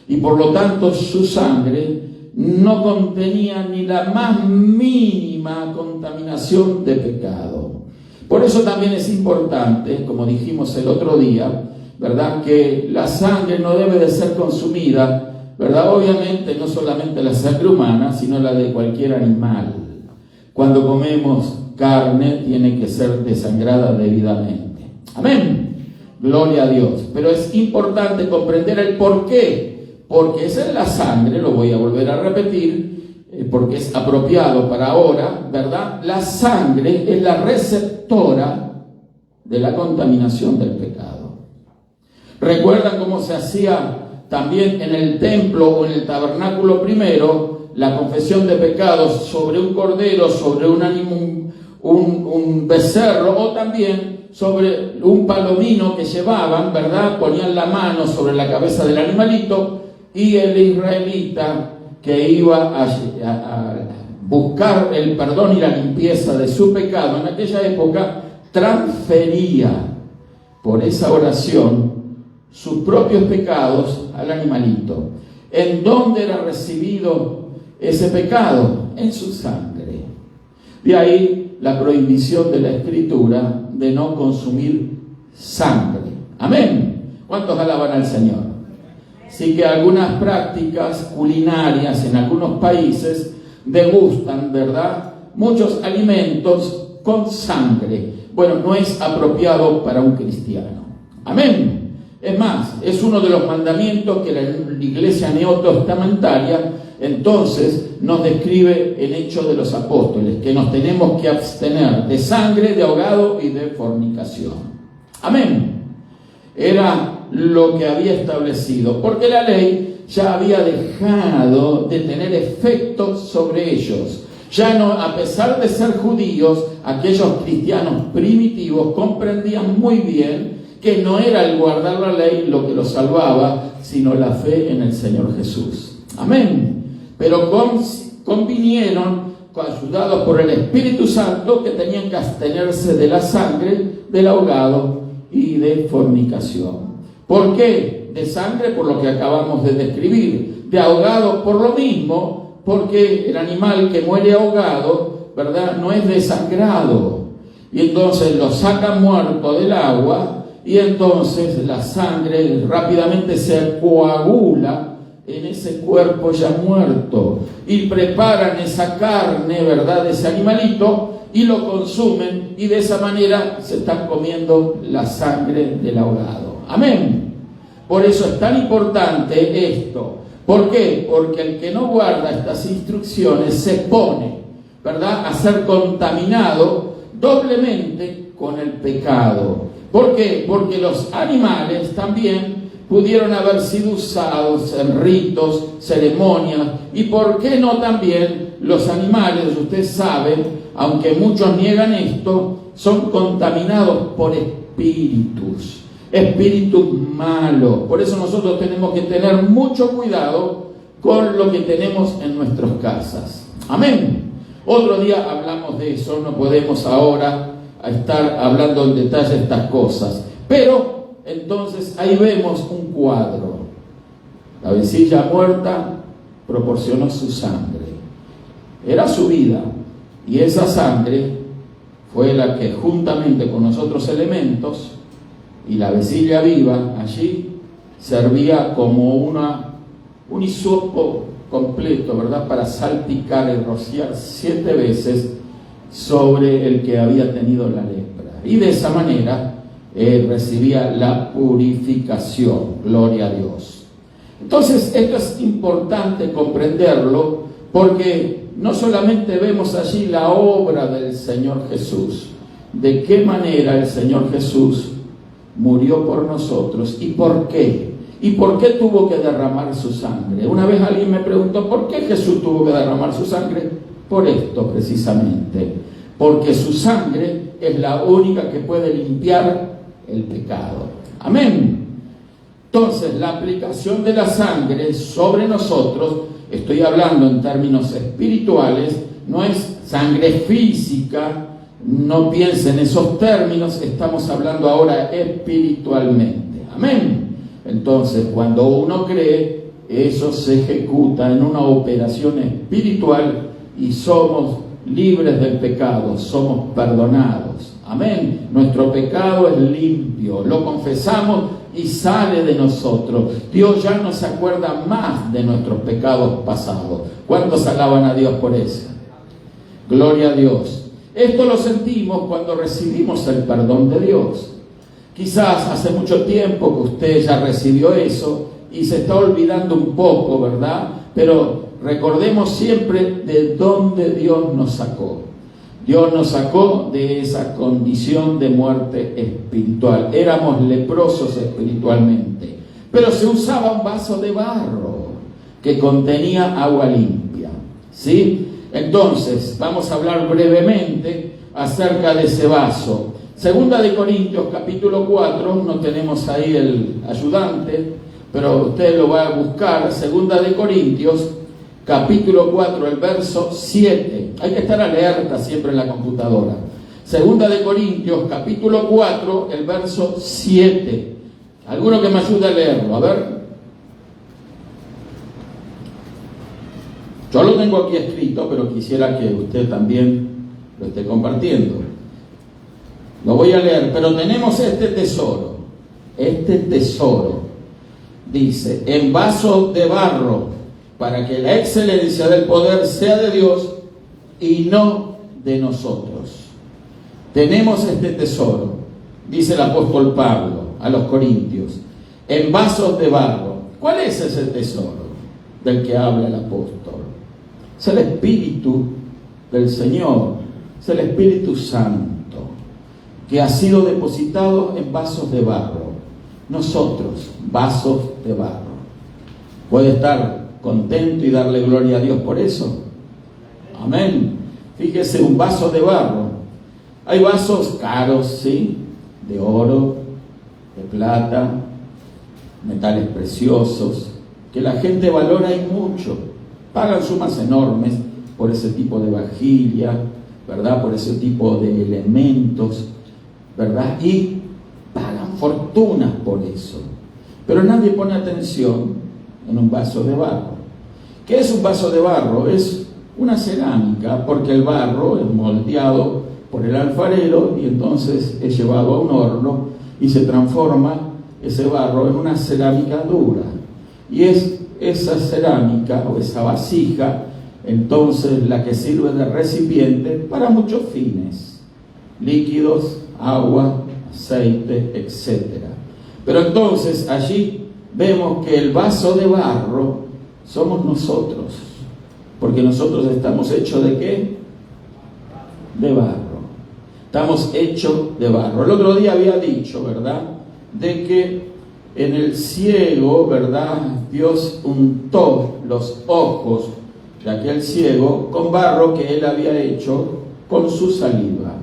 A: Y por lo tanto su sangre no contenía ni la más mínima contaminación de pecado. Por eso también es importante, como dijimos el otro día, ¿verdad?, que la sangre no debe de ser consumida, ¿verdad? Obviamente no solamente la sangre humana, sino la de cualquier animal. Cuando comemos carne tiene que ser desangrada debidamente. Amén. Gloria a Dios. Pero es importante comprender el por qué. Porque esa es la sangre, lo voy a volver a repetir, porque es apropiado para ahora, ¿verdad? La sangre es la receptora de la contaminación del pecado. ¿Recuerdan cómo se hacía también en el templo o en el tabernáculo primero la confesión de pecados sobre un cordero, sobre un becerro, o también sobre un palomino que llevaban, ¿verdad? Ponían la mano sobre la cabeza del animalito y el israelita que iba a buscar el perdón y la limpieza de su pecado en aquella época, transfería por esa oración sus propios pecados al animalito. ¿En dónde era recibido ese pecado? En su sangre. De ahí la prohibición de la Escritura de no consumir sangre. Amén. ¿Cuántos alaban al Señor? Así que algunas prácticas culinarias en algunos países degustan, ¿verdad?, muchos alimentos con sangre. Bueno, no es apropiado para un cristiano. Amén. Es más, es uno de los mandamientos que la Iglesia neotestamentaria entonces nos describe en Hechos de los Apóstoles, que nos tenemos que abstener de sangre, de ahogado y de fornicación. Amén. Era lo que había establecido, porque la ley ya había dejado de tener efecto sobre ellos. Ya no, a pesar de ser judíos, aquellos cristianos primitivos comprendían muy bien que no era el guardar la ley lo que los salvaba, sino la fe en el Señor Jesús. Amén. Pero convinieron, ayudados por el Espíritu Santo, que tenían que abstenerse de la sangre, del ahogado y de fornicación. ¿Por qué? De sangre, por lo que acabamos de describir. De ahogado, por lo mismo, porque el animal que muere ahogado, ¿verdad?, no es desangrado. Y entonces lo sacan muerto del agua, y entonces la sangre rápidamente se coagula en ese cuerpo ya muerto. Y preparan esa carne, ¿verdad?, de ese animalito, y lo consumen, y de esa manera se están comiendo la sangre del ahogado. Amén. Por eso es tan importante esto. ¿Por qué? Porque el que no guarda estas instrucciones se pone, ¿verdad?, a ser contaminado doblemente con el pecado. ¿Por qué? Porque los animales también pudieron haber sido usados en ritos, ceremonias, y ¿por qué no también los animales? Usted sabe, aunque muchos niegan esto, son contaminados por espíritus malos. Por eso nosotros tenemos que tener mucho cuidado con lo que tenemos en nuestras casas. Amén. Otro día hablamos de eso, no podemos ahora estar hablando en detalle estas cosas. Pero entonces ahí vemos un cuadro. La avecilla muerta proporcionó su sangre. Era su vida. Y esa sangre fue la que, juntamente con los otros elementos y la avecilla viva, allí servía como un hisopo completo, ¿verdad?, para salpicar y rociar 7 veces sobre el que había tenido la lepra. Y de esa manera recibía la purificación. Gloria a Dios. Entonces, esto es importante comprenderlo, porque no solamente vemos allí la obra del Señor Jesús, de qué manera el Señor Jesús murió por nosotros y por qué. ¿Y por qué tuvo que derramar su sangre? Una vez alguien me preguntó, ¿por qué Jesús tuvo que derramar su sangre? Por esto precisamente, porque su sangre es la única que puede limpiar el pecado. Amén. Entonces, la aplicación de la sangre sobre nosotros, estoy hablando en términos espirituales, no es sangre física, no piense en esos términos, estamos hablando ahora espiritualmente. Amén. Entonces, cuando uno cree, eso se ejecuta en una operación espiritual y somos libres del pecado, somos perdonados. Amén. Nuestro pecado es limpio, lo confesamos y sale de nosotros. Dios ya no se acuerda más de nuestros pecados pasados. ¿Cuántos alaban a Dios por eso? Gloria a Dios. Esto lo sentimos cuando recibimos el perdón de Dios. Quizás hace mucho tiempo que usted ya recibió eso y se está olvidando un poco, ¿verdad? Pero recordemos siempre de dónde Dios nos sacó. Dios nos sacó de esa condición de muerte espiritual. Éramos leprosos espiritualmente. Pero se usaba un vaso de barro que contenía agua limpia. ¿Sí? Entonces, vamos a hablar brevemente acerca de ese vaso. Segunda de Corintios, capítulo 4, no tenemos ahí el ayudante, pero usted lo va a buscar. Segunda de Corintios, capítulo 4, el verso 7. Hay que estar alerta siempre en la computadora. Segunda de Corintios, capítulo 4, el verso 7. ¿Alguno que me ayude a leerlo? A ver. Yo lo tengo aquí escrito, pero quisiera que usted también lo esté compartiendo. Lo voy a leer, pero tenemos este tesoro. Este tesoro dice, en vasos de barro, para que la excelencia del poder sea de Dios y no de nosotros. Tenemos este tesoro, dice el apóstol Pablo a los Corintios, en vasos de barro. ¿Cuál es ese tesoro del que habla el apóstol? Es el Espíritu del Señor, es el Espíritu Santo, que ha sido depositado en vasos de barro. Nosotros, vasos de barro. ¿Puede estar contento y darle gloria a Dios por eso? Amén. Fíjese, un vaso de barro. Hay vasos caros, ¿sí? De oro, de plata, metales preciosos, que la gente valora y mucho. Pagan sumas enormes por ese tipo de vajilla, ¿verdad? Por ese tipo de elementos, ¿verdad? Y pagan fortunas por eso. Pero nadie pone atención en un vaso de barro. ¿Qué es un vaso de barro? Es una cerámica, porque el barro es moldeado por el alfarero y entonces es llevado a un horno y se transforma ese barro en una cerámica dura. Y es esa cerámica o esa vasija entonces la que sirve de recipiente para muchos fines, líquidos, agua, aceite, etc. Pero entonces allí vemos que el vaso de barro somos nosotros, porque nosotros estamos hechos ¿de qué? De barro. Estamos hechos de barro. El otro día había dicho, ¿verdad?, de que en el ciego, ¿verdad?, Dios untó los ojos de aquel ciego con barro que él había hecho con su saliva.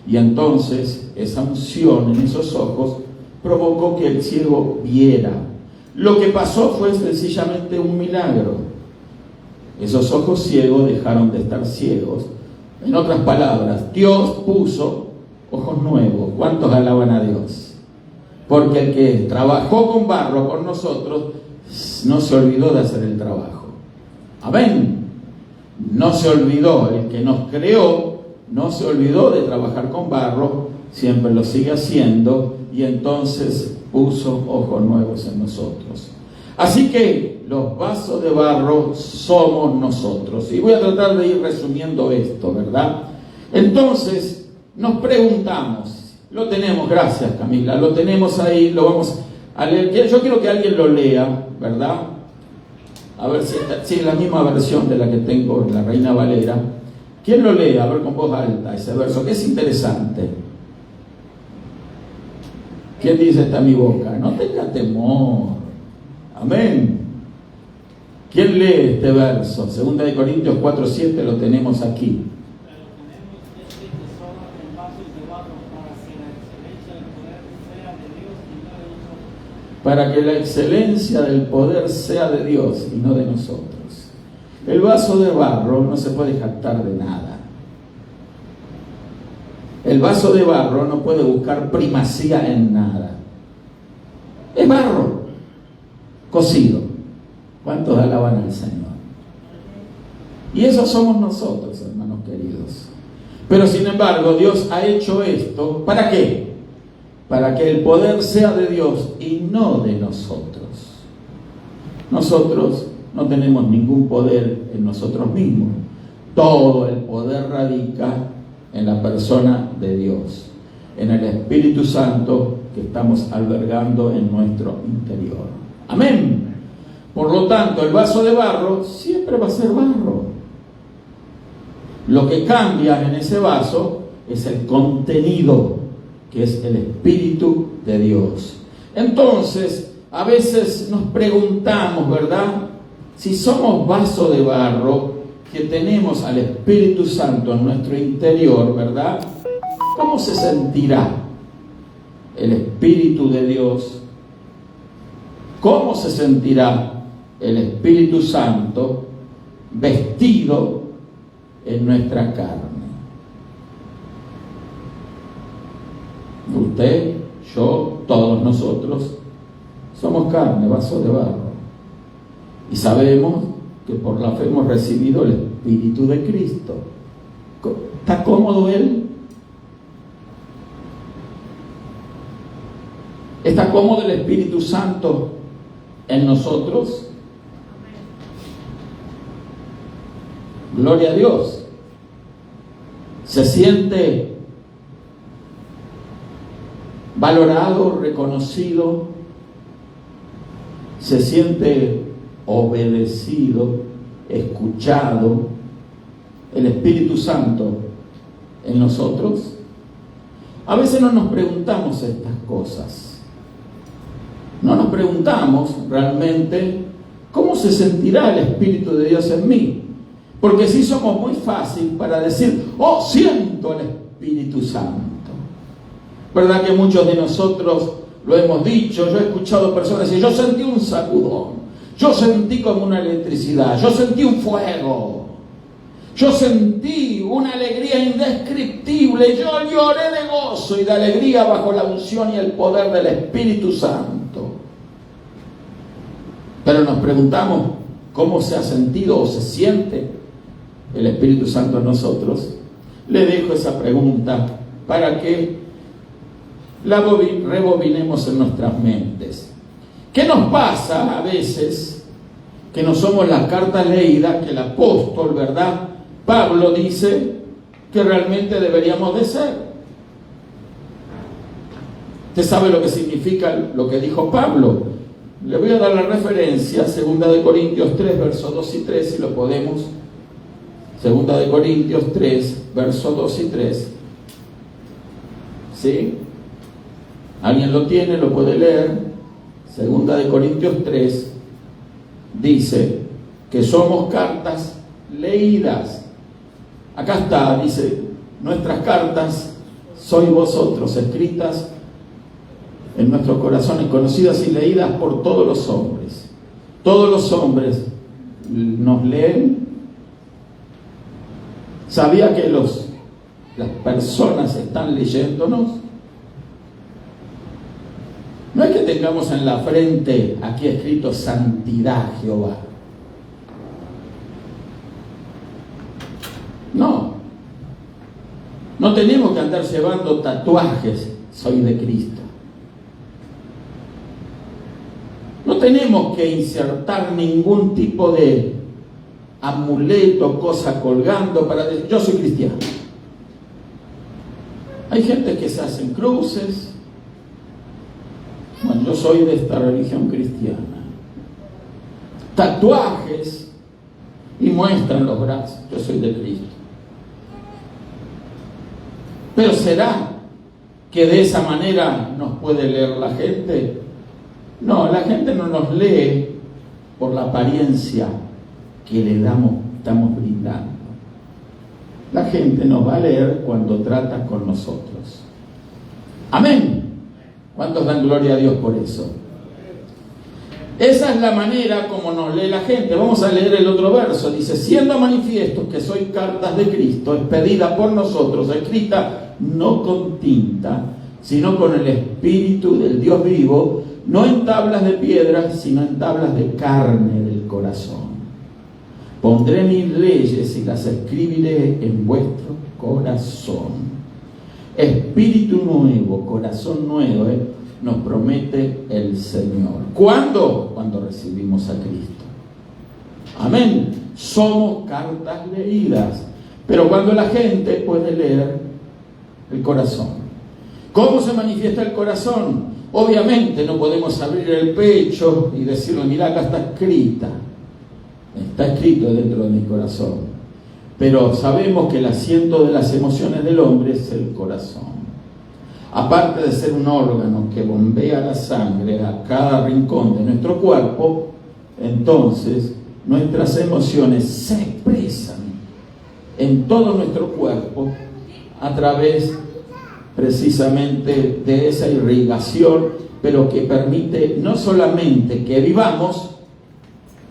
A: Y entonces esa unción en esos ojos provocó que el ciego viera. Lo que pasó fue sencillamente un milagro. Esos ojos ciegos dejaron de estar ciegos. En otras palabras, Dios puso ojos nuevos. ¿Cuántos alaban a Dios? Porque el que trabajó con barro con nosotros no se olvidó de hacer el trabajo. Amén. No se olvidó. El que nos creó no se olvidó de trabajar con barro, siempre lo sigue haciendo, y entonces puso ojos nuevos en nosotros. Así que los vasos de barro somos nosotros. Y voy a tratar de ir resumiendo esto, ¿verdad? Entonces nos preguntamos, lo tenemos, gracias Camila, lo tenemos ahí, lo vamos a leer. Yo quiero que alguien lo lea, ¿verdad? A ver si es la misma versión de la que tengo en la Reina Valera. ¿Quién lo lee? A ver, con voz alta ese verso, que es interesante. ¿Quién dice está mi boca? No tenga temor. Amén. ¿Quién lee este verso? 2 de Corintios 4:7 lo tenemos aquí. Para que la excelencia del poder sea de Dios y no de nosotros. El vaso de barro no se puede jactar de nada. El vaso de barro no puede buscar primacía en nada. Es barro, cocido. ¿Cuántos alaban al Señor? Y eso somos nosotros, hermanos queridos. Pero sin embargo, Dios ha hecho esto, ¿para qué? Para que el poder sea de Dios y no de nosotros. Nosotros no tenemos ningún poder en nosotros mismos. Todo el poder radica en la persona de Dios, en el Espíritu Santo que estamos albergando en nuestro interior. Amén. Por lo tanto, el vaso de barro siempre va a ser barro. Lo que cambia en ese vaso es el contenido, que es el Espíritu de Dios. Entonces, a veces nos preguntamos, ¿verdad? Si somos vaso de barro, que tenemos al Espíritu Santo en nuestro interior, ¿verdad? ¿Cómo se sentirá el Espíritu de Dios? ¿Cómo se sentirá el Espíritu Santo vestido en nuestra carne? Usted, yo, todos nosotros somos carne, vaso de barro. Y sabemos que por la fe hemos recibido el Espíritu de Cristo. ¿Está cómodo Él? ¿Está cómodo el Espíritu Santo en nosotros? Gloria a Dios. ¿Se siente valorado, reconocido? ¿Se siente obedecido, escuchado el Espíritu Santo en nosotros? A veces no nos preguntamos estas cosas. No nos preguntamos realmente cómo se sentirá el Espíritu de Dios en mí. Porque sí somos muy fácil para decir, oh, siento el Espíritu Santo. ¿Verdad que muchos de nosotros lo hemos dicho? Yo he escuchado personas decir, yo sentí un sacudón. Yo sentí como una electricidad, yo sentí un fuego, yo sentí una alegría indescriptible, yo lloré de gozo y de alegría bajo la unción y el poder del Espíritu Santo. Pero nos preguntamos cómo se ha sentido o se siente el Espíritu Santo en nosotros. Le dejo esa pregunta para que la rebobinemos en nuestras mentes. ¿Qué nos pasa a veces? Que no somos la carta leída que el apóstol, ¿verdad? Pablo dice que realmente deberíamos de ser. ¿Usted sabe lo que significa lo que dijo Pablo? Le voy a dar la referencia, 2 de Corintios 3, versos 2 y 3, si lo podemos. 2 de Corintios 3, versos 2 y 3. ¿Sí? ¿Alguien lo tiene? ¿Lo puede leer? 2 de Corintios 3 dice que somos cartas leídas. Acá está, dice, nuestras cartas sois vosotros, escritas en nuestros corazones, conocidas y leídas por todos los hombres. Todos los hombres nos leen. ¿Sabía que las personas están leyéndonos? No es que tengamos en la frente aquí escrito santidad Jehová. No. No tenemos que andar llevando tatuajes, soy de Cristo. No tenemos que insertar ningún tipo de amuleto, cosa colgando para decir, yo soy cristiano. Hay gente que se hacen cruces. Bueno, yo soy de esta religión cristiana. Tatuajes y muestran los brazos. Yo soy de Cristo. Pero ¿será que de esa manera nos puede leer la gente? No, la gente no nos lee por la apariencia que le estamos brindando. La gente nos va a leer cuando trata con nosotros. Amén. ¿Cuántos dan gloria a Dios por eso? Esa es la manera como nos lee la gente. Vamos a leer el otro verso. Dice, siendo manifiesto que soy cartas de Cristo, expedida por nosotros, escrita no con tinta, sino con el Espíritu del Dios vivo, no en tablas de piedra, sino en tablas de carne del corazón. Pondré mis leyes y las escribiré en vuestro corazón. Espíritu nuevo, corazón nuevo, nos promete el Señor. ¿Cuándo? Cuando recibimos a Cristo. Amén. Somos cartas leídas. Pero cuando la gente puede leer el corazón. ¿Cómo se manifiesta el corazón? Obviamente no podemos abrir el pecho y decirle, mira, acá está escrita. Está escrito dentro de mi corazón. Pero sabemos que el asiento de las emociones del hombre es el corazón. Aparte de ser un órgano que bombea la sangre a cada rincón de nuestro cuerpo, entonces nuestras emociones se expresan en todo nuestro cuerpo a través precisamente de esa irrigación, pero que permite no solamente que vivamos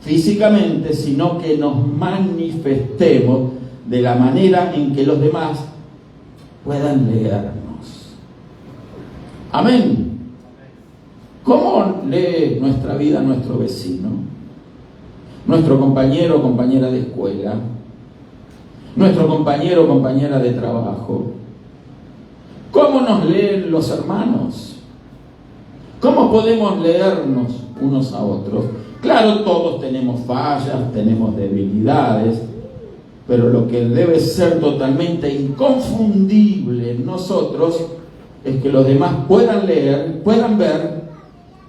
A: físicamente, sino que nos manifestemos de la manera en que los demás puedan leernos. Amén. ¿Cómo lee nuestra vida nuestro vecino? Nuestro compañero o compañera de escuela, nuestro compañero o compañera de trabajo. ¿Cómo nos leen los hermanos? ¿Cómo podemos leernos unos a otros? Claro, todos tenemos fallas, tenemos debilidades, pero lo que debe ser totalmente inconfundible en nosotros es que los demás puedan leer, puedan ver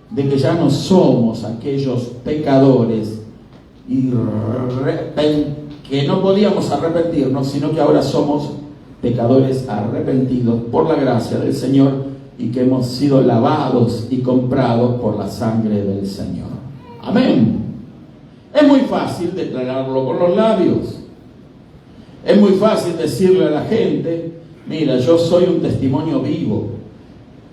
A: de que ya no somos aquellos pecadores y que no podíamos arrepentirnos, sino que ahora somos pecadores arrepentidos por la gracia del Señor y que hemos sido lavados y comprados por la sangre del Señor. Amén. Es muy fácil declararlo con los labios. Es muy fácil decirle a la gente, mira, yo soy un testimonio vivo.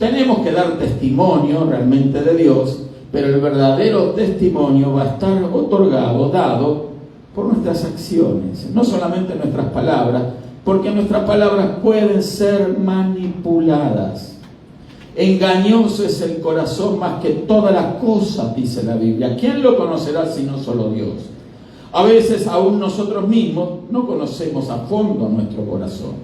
A: Tenemos que dar testimonio realmente de Dios, pero el verdadero testimonio va a estar otorgado, dado por nuestras acciones, no solamente nuestras palabras, porque nuestras palabras pueden ser manipuladas. Engañoso es el corazón más que todas las cosas, dice la Biblia. ¿Quién lo conocerá sino solo Dios? A veces aún nosotros mismos no conocemos a fondo nuestro corazón.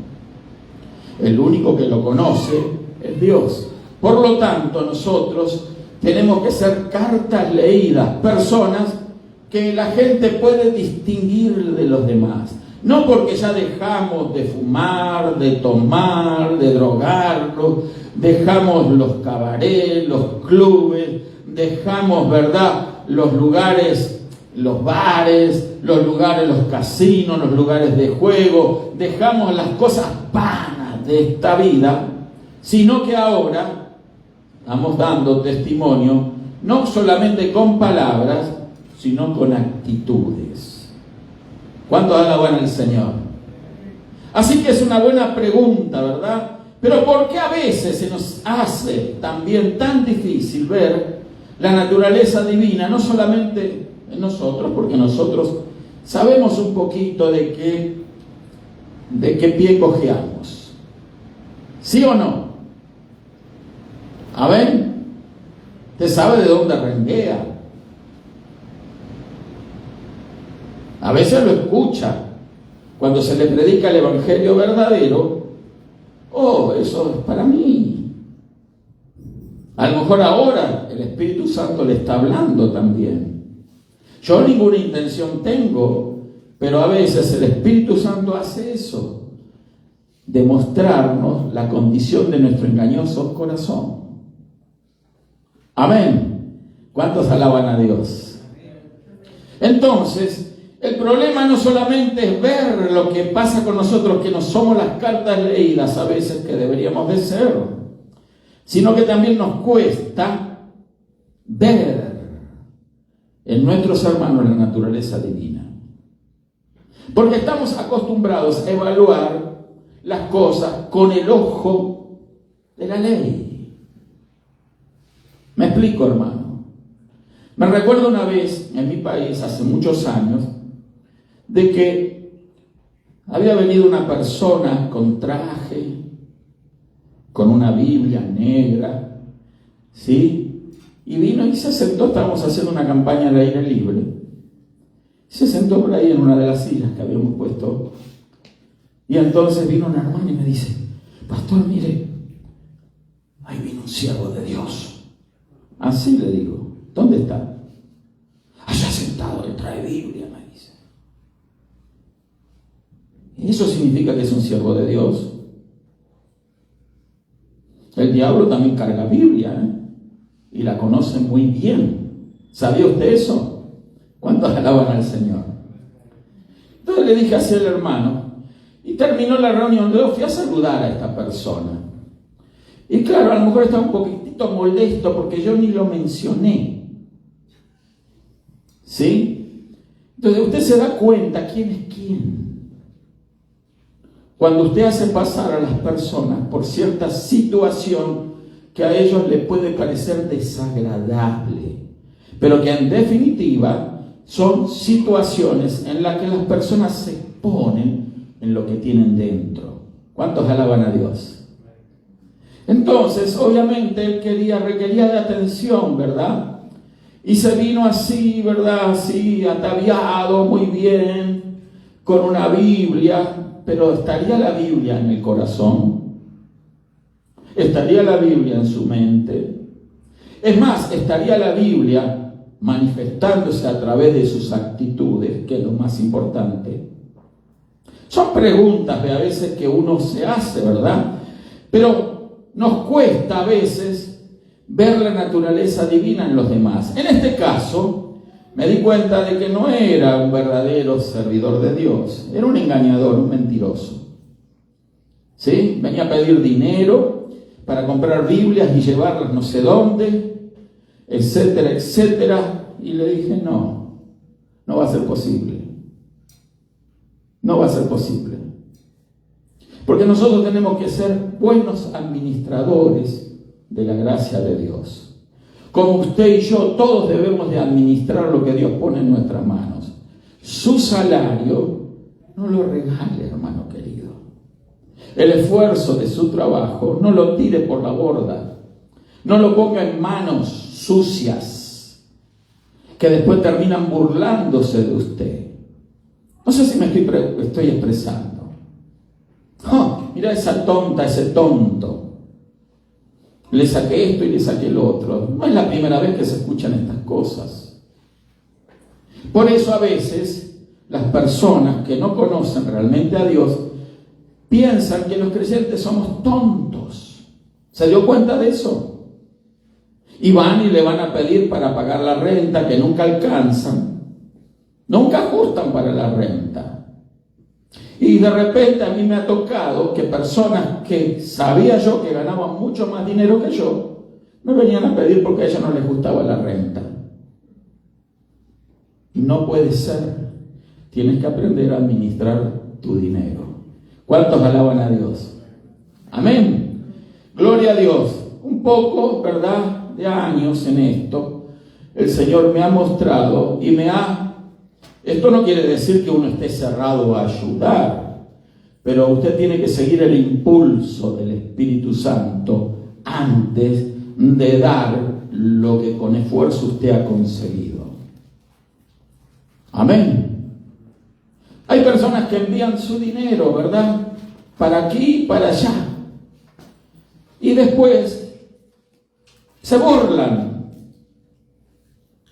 A: El único que lo conoce es Dios. Por lo tanto, nosotros tenemos que ser cartas leídas, personas que la gente puede distinguir de los demás. No porque ya dejamos de fumar, de tomar, de drogarnos, dejamos los cabarets, los clubes, dejamos, ¿verdad?, los lugares, los bares, los lugares, los casinos, los lugares de juego, dejamos las cosas vanas de esta vida, sino que ahora estamos dando testimonio, no solamente con palabras, sino con actitudes. ¿Cuánto alaban al Señor? Así que es una buena pregunta, ¿verdad? Pero ¿por qué a veces se nos hace también tan difícil ver la naturaleza divina, no solamente en nosotros, porque nosotros sabemos un poquito de qué pie cojeamos? ¿Sí o no? ¿Amén? ¿Usted sabe de dónde renguea? A veces lo escucha. Cuando se le predica el evangelio verdadero, oh, eso es para mí. A lo mejor ahora el Espíritu Santo le está hablando también. Yo ninguna intención tengo, pero a veces el Espíritu Santo hace eso, demostrarnos la condición de nuestro engañoso corazón. Amén. ¿Cuántos alaban a Dios? Entonces, el problema no solamente es ver lo que pasa con nosotros, que no somos las cartas leídas a veces que deberíamos de ser, sino que también nos cuesta ver en nuestros hermanos la naturaleza divina. Porque estamos acostumbrados a evaluar las cosas con el ojo de la ley. ¿Me explico, hermano? Me recuerdo una vez en mi país, hace muchos años, de que había venido una persona con traje, con una Biblia negra, ¿sí? Y vino y se sentó, estábamos haciendo una campaña al aire libre. Se sentó por ahí en una de las sillas que habíamos puesto. Y entonces vino una hermana y me dice: pastor, mire, ahí vino un siervo de Dios. Así le digo: ¿dónde está? Allá sentado, él trae Biblia, me dice. ¿Y eso significa que es un siervo de Dios? El diablo también carga Biblia, y la conoce muy bien. ¿Sabía usted eso? ¿Cuántos alaban al Señor? Entonces le dije así al hermano, y terminó la reunión. Luego fui a saludar a esta persona. Y claro, a lo mejor estaba un poquitito molesto porque yo ni lo mencioné. ¿Sí? Entonces usted se da cuenta quién es quién. Cuando usted hace pasar a las personas por cierta situación que a ellos les puede parecer desagradable, pero que en definitiva son situaciones en las que las personas se ponen en lo que tienen dentro. ¿Cuántos alaban a Dios? Entonces, obviamente, él requería de atención, ¿verdad? Y se vino así, ¿verdad? Así, ataviado, muy bien, con una Biblia. Pero ¿estaría la Biblia en el corazón? ¿Estaría la Biblia en su mente? Es más, ¿estaría la Biblia manifestándose a través de sus actitudes, que es lo más importante? Son preguntas a veces que uno se hace, ¿verdad? Pero nos cuesta a veces ver la naturaleza divina en los demás. En este caso, me di cuenta de que no era un verdadero servidor de Dios, era un engañador, un mentiroso. ¿Sí? Venía a pedir dinero para comprar Biblias y llevarlas no sé dónde, etcétera, etcétera. Y le dije: no va a ser posible. No va a ser posible. Porque nosotros tenemos que ser buenos administradores de la gracia de Dios. Como usted y yo, todos debemos de administrar lo que Dios pone en nuestras manos. Su salario no lo regale, hermano querido. El esfuerzo de su trabajo no lo tire por la borda. No lo ponga en manos sucias que después terminan burlándose de usted. No sé si me estoy expresando. Oh, mira esa tonta, ese tonto. Le saqué esto y le saqué lo otro. No es la primera vez que se escuchan estas cosas. Por eso a veces las personas que no conocen realmente a Dios piensan que los creyentes somos tontos. ¿Se dio cuenta de eso? Y van y le van a pedir para pagar la renta que nunca alcanzan. Nunca ajustan para la renta. Y de repente a mí me ha tocado que personas que sabía yo que ganaban mucho más dinero que yo, me venían a pedir porque a ellos no les gustaba la renta. No puede ser. Tienes que aprender a administrar tu dinero. ¿Cuántos alaban a Dios? Amén. Gloria a Dios. Un poco, ¿verdad?, de años en esto, el Señor me ha mostrado y esto no quiere decir que uno esté cerrado a ayudar, pero usted tiene que seguir el impulso del Espíritu Santo antes de dar lo que con esfuerzo usted ha conseguido. Amén. Hay personas que envían su dinero, ¿verdad?, para aquí y para allá, y después se burlan.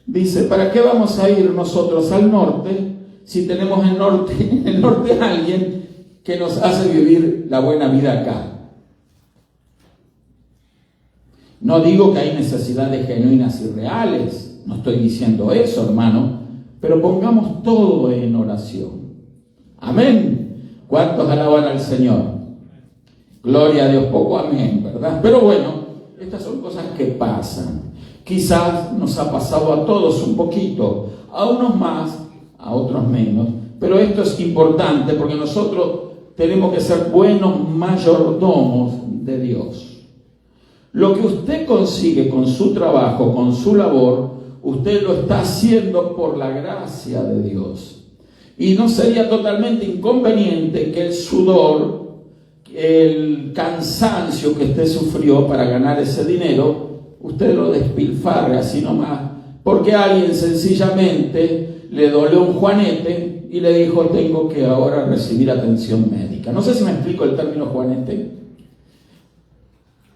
A: Dice: ¿para qué vamos a ir nosotros al norte si tenemos en el norte a alguien que nos hace vivir la buena vida acá? No digo que hay necesidades genuinas y reales, no estoy diciendo eso, hermano, pero pongamos todo en oración. Amén. ¿Cuántos alaban al Señor? Gloria a Dios. Poco amén, ¿verdad? Pero bueno, estas son cosas que pasan. Quizás nos ha pasado a todos un poquito, a unos más, a otros menos, pero esto es importante porque nosotros tenemos que ser buenos mayordomos de Dios. Lo que usted consigue con su trabajo, con su labor, usted lo está haciendo por la gracia de Dios. Y no sería totalmente inconveniente que el sudor, el cansancio que usted sufrió para ganar ese dinero, usted lo despilfarre así nomás, porque alguien sencillamente le dolió un juanete y le dijo: tengo que ahora recibir atención médica. No sé si me explico el término juanete.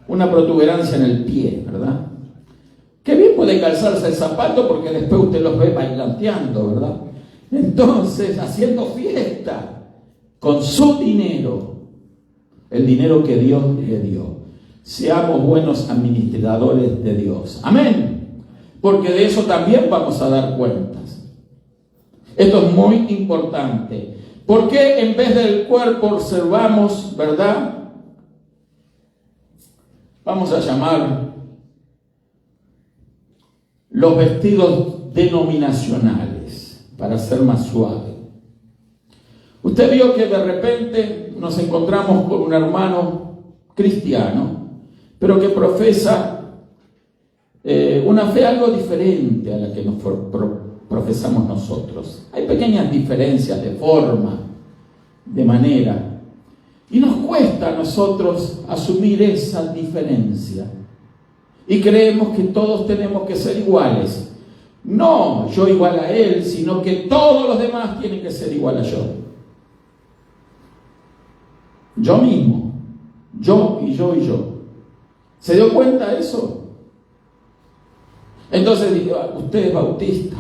A: Una protuberancia en el pie, ¿verdad? Qué bien puede calzarse el zapato porque después usted los ve bailanteando, ¿verdad? Entonces, haciendo fiesta con su dinero, el dinero que Dios le dio. Seamos buenos administradores de Dios. Amén. Porque de eso también vamos a dar cuentas. Esto es muy importante. ¿Por qué en vez del cuerpo observamos, verdad? Vamos a llamar los vestidos denominacionales, para ser más suave. Usted vio que de repente nos encontramos con un hermano cristiano, pero que profesa una fe algo diferente a la que nos profesamos nosotros. Hay pequeñas diferencias de forma, de manera, y nos cuesta a nosotros asumir esa diferencia. Y creemos que todos tenemos que ser iguales. No yo igual a él, sino que todos los demás tienen que ser igual a yo. Yo mismo. Yo y yo y yo. ¿Se dio cuenta de eso? Entonces digo: usted es bautista.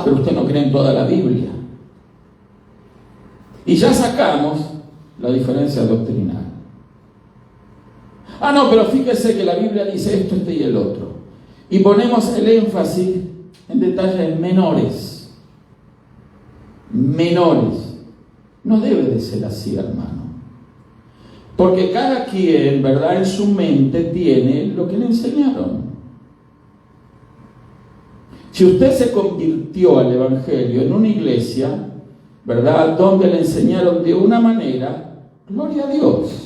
A: Pero usted no cree en toda la Biblia. Y ya sacamos la diferencia doctrinal. No, pero fíjese que la Biblia dice esto, este y el otro. Y ponemos el énfasis en detalles menores. Menores. No debe de ser así, hermano. Porque cada quien, ¿verdad?, en su mente tiene lo que le enseñaron. Si usted se convirtió al Evangelio en una iglesia, ¿verdad?, donde le enseñaron de una manera, gloria a Dios.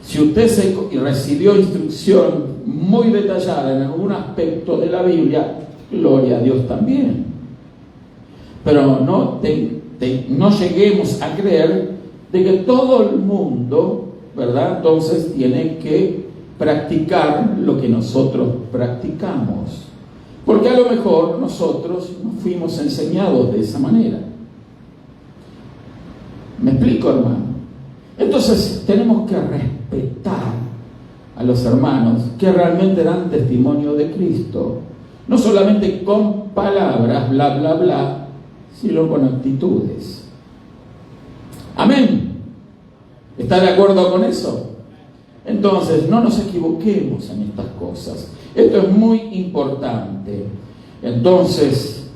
A: Si usted recibió instrucción muy detallada en algún aspecto de la Biblia, gloria a Dios también. Pero no lleguemos a creer de que todo el mundo, ¿verdad?, entonces tiene que practicar lo que nosotros practicamos. Porque a lo mejor nosotros no fuimos enseñados de esa manera. ¿Me explico, hermano? Entonces tenemos que respetar a los hermanos que realmente dan testimonio de Cristo. No solamente con palabras, bla, bla, bla, sino con actitudes. Amén. ¿Está de acuerdo con eso? Entonces, no nos equivoquemos en estas cosas. Esto es muy importante. Entonces,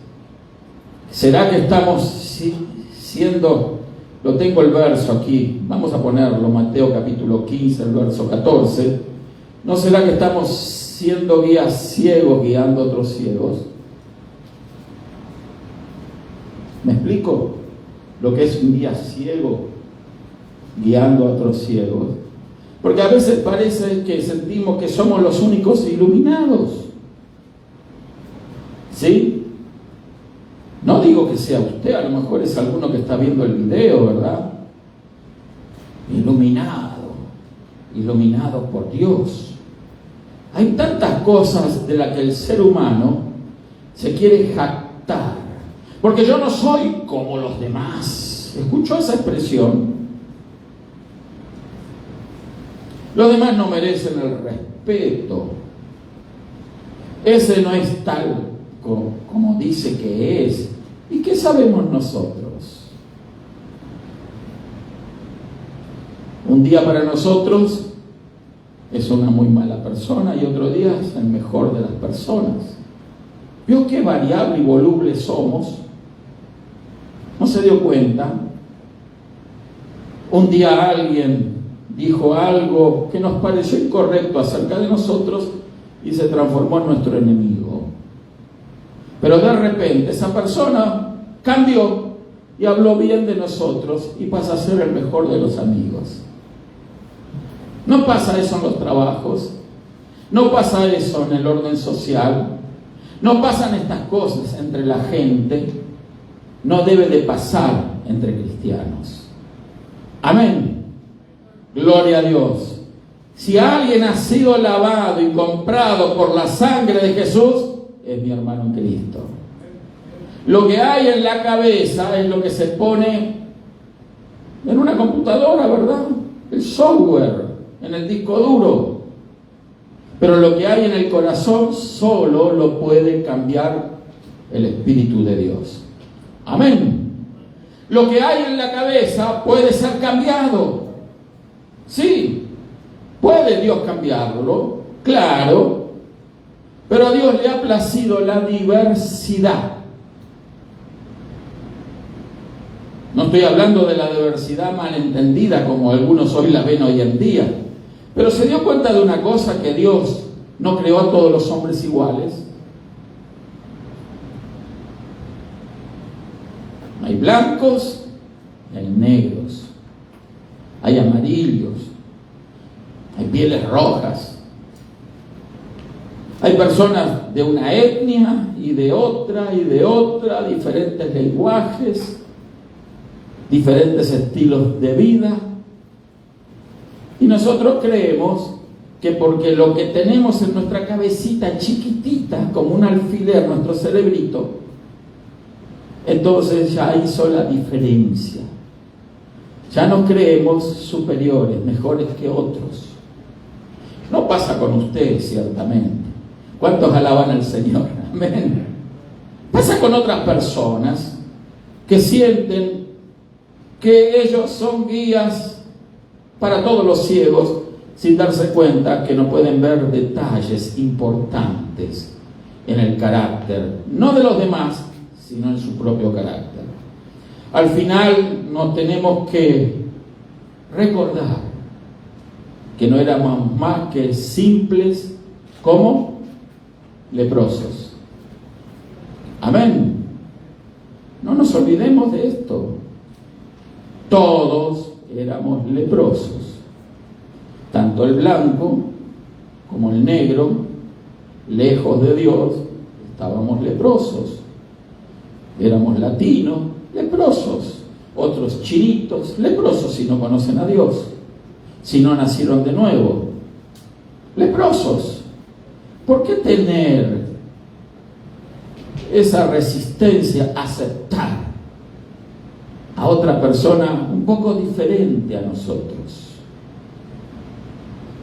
A: ¿será que estamos siendo... Lo tengo el verso aquí, vamos a ponerlo, Mateo capítulo 15, el verso 14. ¿No será que estamos siendo guías ciegos guiando a otros ciegos? ¿Me explico? Lo que es un guía ciego guiando a otros ciegos. Porque a veces parece que sentimos que somos los únicos iluminados. ¿Sí? No digo que sea usted, a lo mejor es alguno que está viendo el video, ¿verdad? Iluminado por Dios. Hay tantas cosas de las que el ser humano se quiere jactar. Porque yo no soy como los demás. ¿Escuchó esa expresión? Los demás no merecen el respeto. Ese no es tal como dice que es. ¿Y qué sabemos nosotros? Un día para nosotros es una muy mala persona y otro día es el mejor de las personas. ¿Vio qué variable y voluble somos? ¿No se dio cuenta? Un día alguien dijo algo que nos pareció incorrecto acerca de nosotros y se transformó en nuestro enemigo. Pero de repente esa persona cambió y habló bien de nosotros y pasa a ser el mejor de los amigos. No pasa eso en los trabajos, no pasa eso en el orden social, no pasan estas cosas entre la gente, no debe de pasar entre cristianos. Amén. Gloria a Dios. Si alguien ha sido lavado y comprado por la sangre de Jesús, es mi hermano en Cristo. Lo que hay en la cabeza es lo que se pone en una computadora, ¿verdad? El software, en el disco duro. Pero lo que hay en el corazón solo lo puede cambiar el Espíritu de Dios. Amén. Lo que hay en la cabeza puede ser cambiado. Sí, puede Dios cambiarlo, claro, pero a Dios le ha placido la diversidad. No estoy hablando de la diversidad malentendida como algunos hoy la ven hoy en día, pero se dio cuenta de una cosa, que Dios no creó a todos los hombres iguales. Hay blancos y hay negros, hay amarillos, hay pieles rojas, hay personas de una etnia y de otra, diferentes lenguajes, diferentes estilos de vida. Y nosotros creemos que porque lo que tenemos en nuestra cabecita chiquitita, como un alfiler, nuestro cerebrito, entonces ya hizo la diferencia. Ya nos creemos superiores, mejores que otros. No pasa con ustedes, ciertamente. ¿Cuántos alaban al Señor? Amén. Pasa con otras personas que sienten que ellos son guías para todos los ciegos, sin darse cuenta que no pueden ver detalles importantes en el carácter, no de los demás, sino en su propio carácter. Al final nos tenemos que recordar que no éramos más que simples, como leprosos. Amén. No nos olvidemos de esto. Todos éramos leprosos. Tanto el blanco como el negro, lejos de Dios, estábamos leprosos. Éramos latinos, leprosos. Otros chinitos, leprosos si no conocen a Dios, si no nacieron de nuevo. Leprosos. ¿Por qué tener esa resistencia a aceptar a otra persona un poco diferente a nosotros?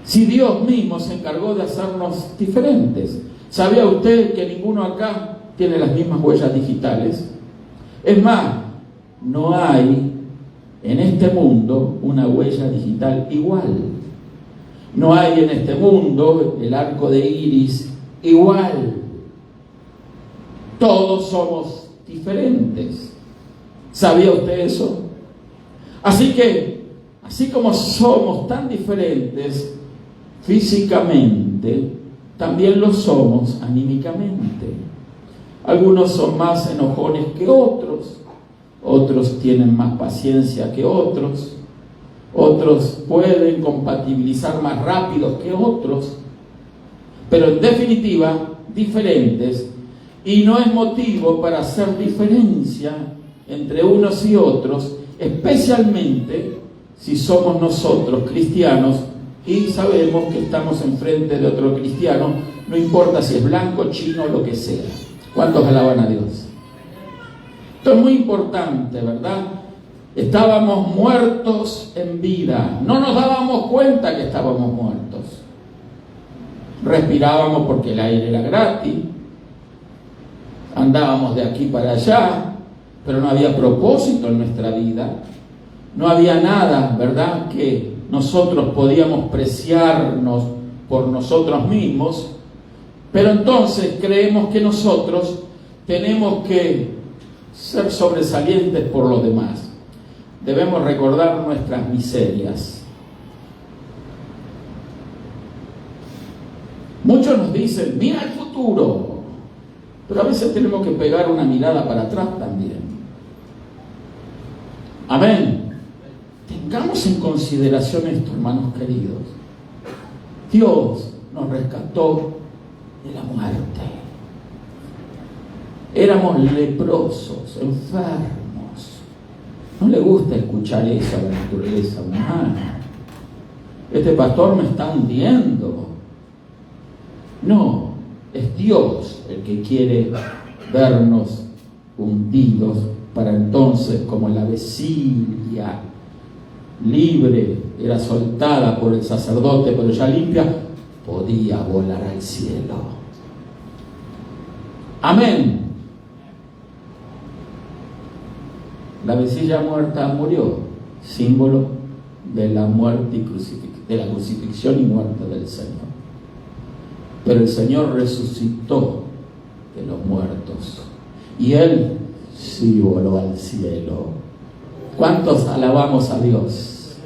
A: Si Dios mismo se encargó de hacernos diferentes. ¿Sabía usted que ninguno acá tiene las mismas huellas digitales? Es más, no hay en este mundo una huella digital igual. No hay en este mundo el arco de iris igual. Todos somos diferentes. ¿Sabía usted eso? Así que, así como somos tan diferentes físicamente, también lo somos anímicamente. Algunos son más enojones que otros, otros tienen más paciencia que otros, otros pueden compatibilizar más rápido que otros, pero en definitiva, diferentes, y no es motivo para hacer diferencia entre unos y otros, especialmente si somos nosotros cristianos y sabemos que estamos enfrente de otro cristiano, no importa si es blanco, chino o lo que sea. ¿Cuántos alaban a Dios? Esto es muy importante, ¿verdad? Estábamos muertos en vida, no nos dábamos cuenta que estábamos muertos. Respirábamos porque el aire era gratis, andábamos de aquí para allá, pero no había propósito en nuestra vida, no había nada, ¿verdad?, que nosotros podíamos preciarnos por nosotros mismos, pero entonces creemos que nosotros tenemos que ser sobresalientes por los demás. Debemos recordar nuestras miserias. Muchos nos dicen, mira el futuro, pero a veces tenemos que pegar una mirada para atrás también. Amén. Tengamos en consideración esto, hermanos queridos. Dios nos rescató de la muerte. Éramos leprosos, enfermos. No le gusta escuchar eso a la naturaleza humana. Este pastor me está hundiendo. No, es Dios el que quiere vernos hundidos para entonces, como la vecilla libre era soltada por el sacerdote, pero ya limpia, podía volar al cielo. Amén. La vecilla muerta murió, símbolo de la muerte y de la crucifixión y muerte del Señor. Pero el Señor resucitó de los muertos y Él sí voló al cielo. ¿Cuántos alabamos a Dios?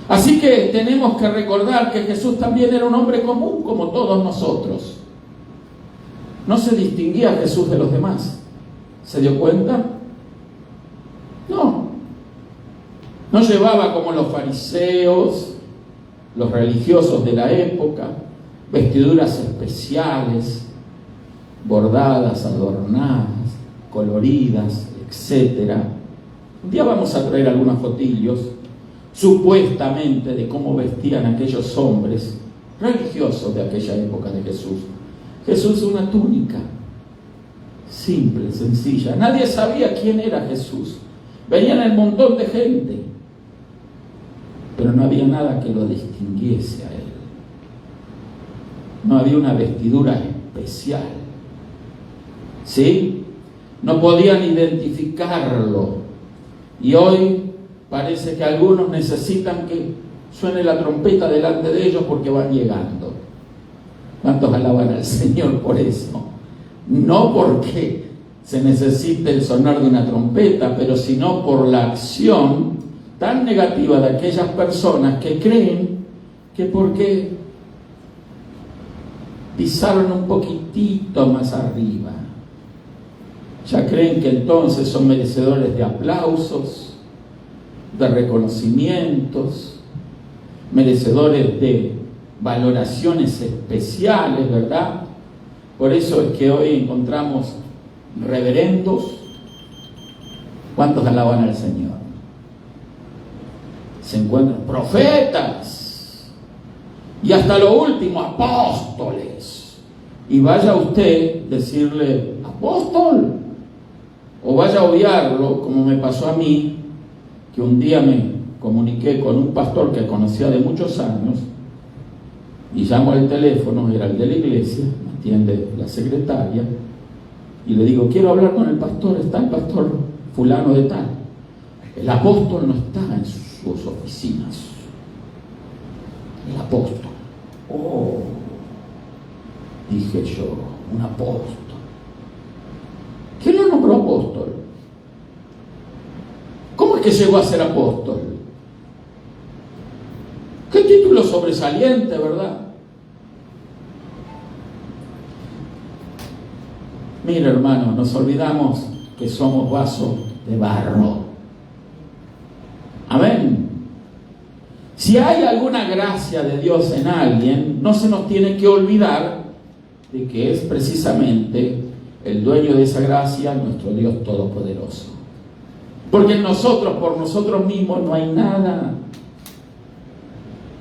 A: Así que tenemos que recordar que Jesús también era un hombre común como todos nosotros. No se distinguía a Jesús de los demás. ¿Se dio cuenta? No. No llevaba como los fariseos, los religiosos de la época, vestiduras especiales, bordadas, adornadas, coloridas, etc. Un día vamos a traer algunos fotillos, supuestamente, de cómo vestían aquellos hombres religiosos de aquella época de Jesús. Jesús, una túnica, simple, sencilla. Nadie sabía quién era Jesús. Veían el montón de gente, pero no había nada que lo distinguiese a Él. No había una vestidura especial. ¿Sí? No podían identificarlo. Y hoy parece que algunos necesitan que suene la trompeta delante de ellos porque van llegando. ¿Cuántos alaban al Señor por eso? No porque se necesite el sonar de una trompeta, pero sino por la acción tan negativa de aquellas personas que creen que porque pisaron un poquitito más arriba, ya creen que entonces son merecedores de aplausos, de reconocimientos, merecedores de valoraciones especiales, ¿verdad? Por eso es que hoy encontramos reverendos. ¿Cuántos alaban al Señor? Se encuentran profetas y hasta lo último apóstoles. Y vaya usted decirle apóstol, o vaya a obviarlo, como me pasó a mí, que un día me comuniqué con un pastor que conocía de muchos años y llamo al teléfono, era el de la iglesia, me atiende la secretaria, y le digo, quiero hablar con el pastor. Está el pastor fulano de tal. El apóstol no está en sus oficinas. El apóstol. Oh, dije yo, un apóstol. ¿Quién lo nombró apóstol? ¿Cómo es que llegó a ser apóstol? Qué título sobresaliente, ¿verdad? Mira, hermano, nos olvidamos que somos vasos de barro. Amén. Si hay alguna gracia de Dios en alguien, no se nos tiene que olvidar de que es precisamente el dueño de esa gracia, nuestro Dios Todopoderoso. Porque en nosotros, por nosotros mismos, no hay nada.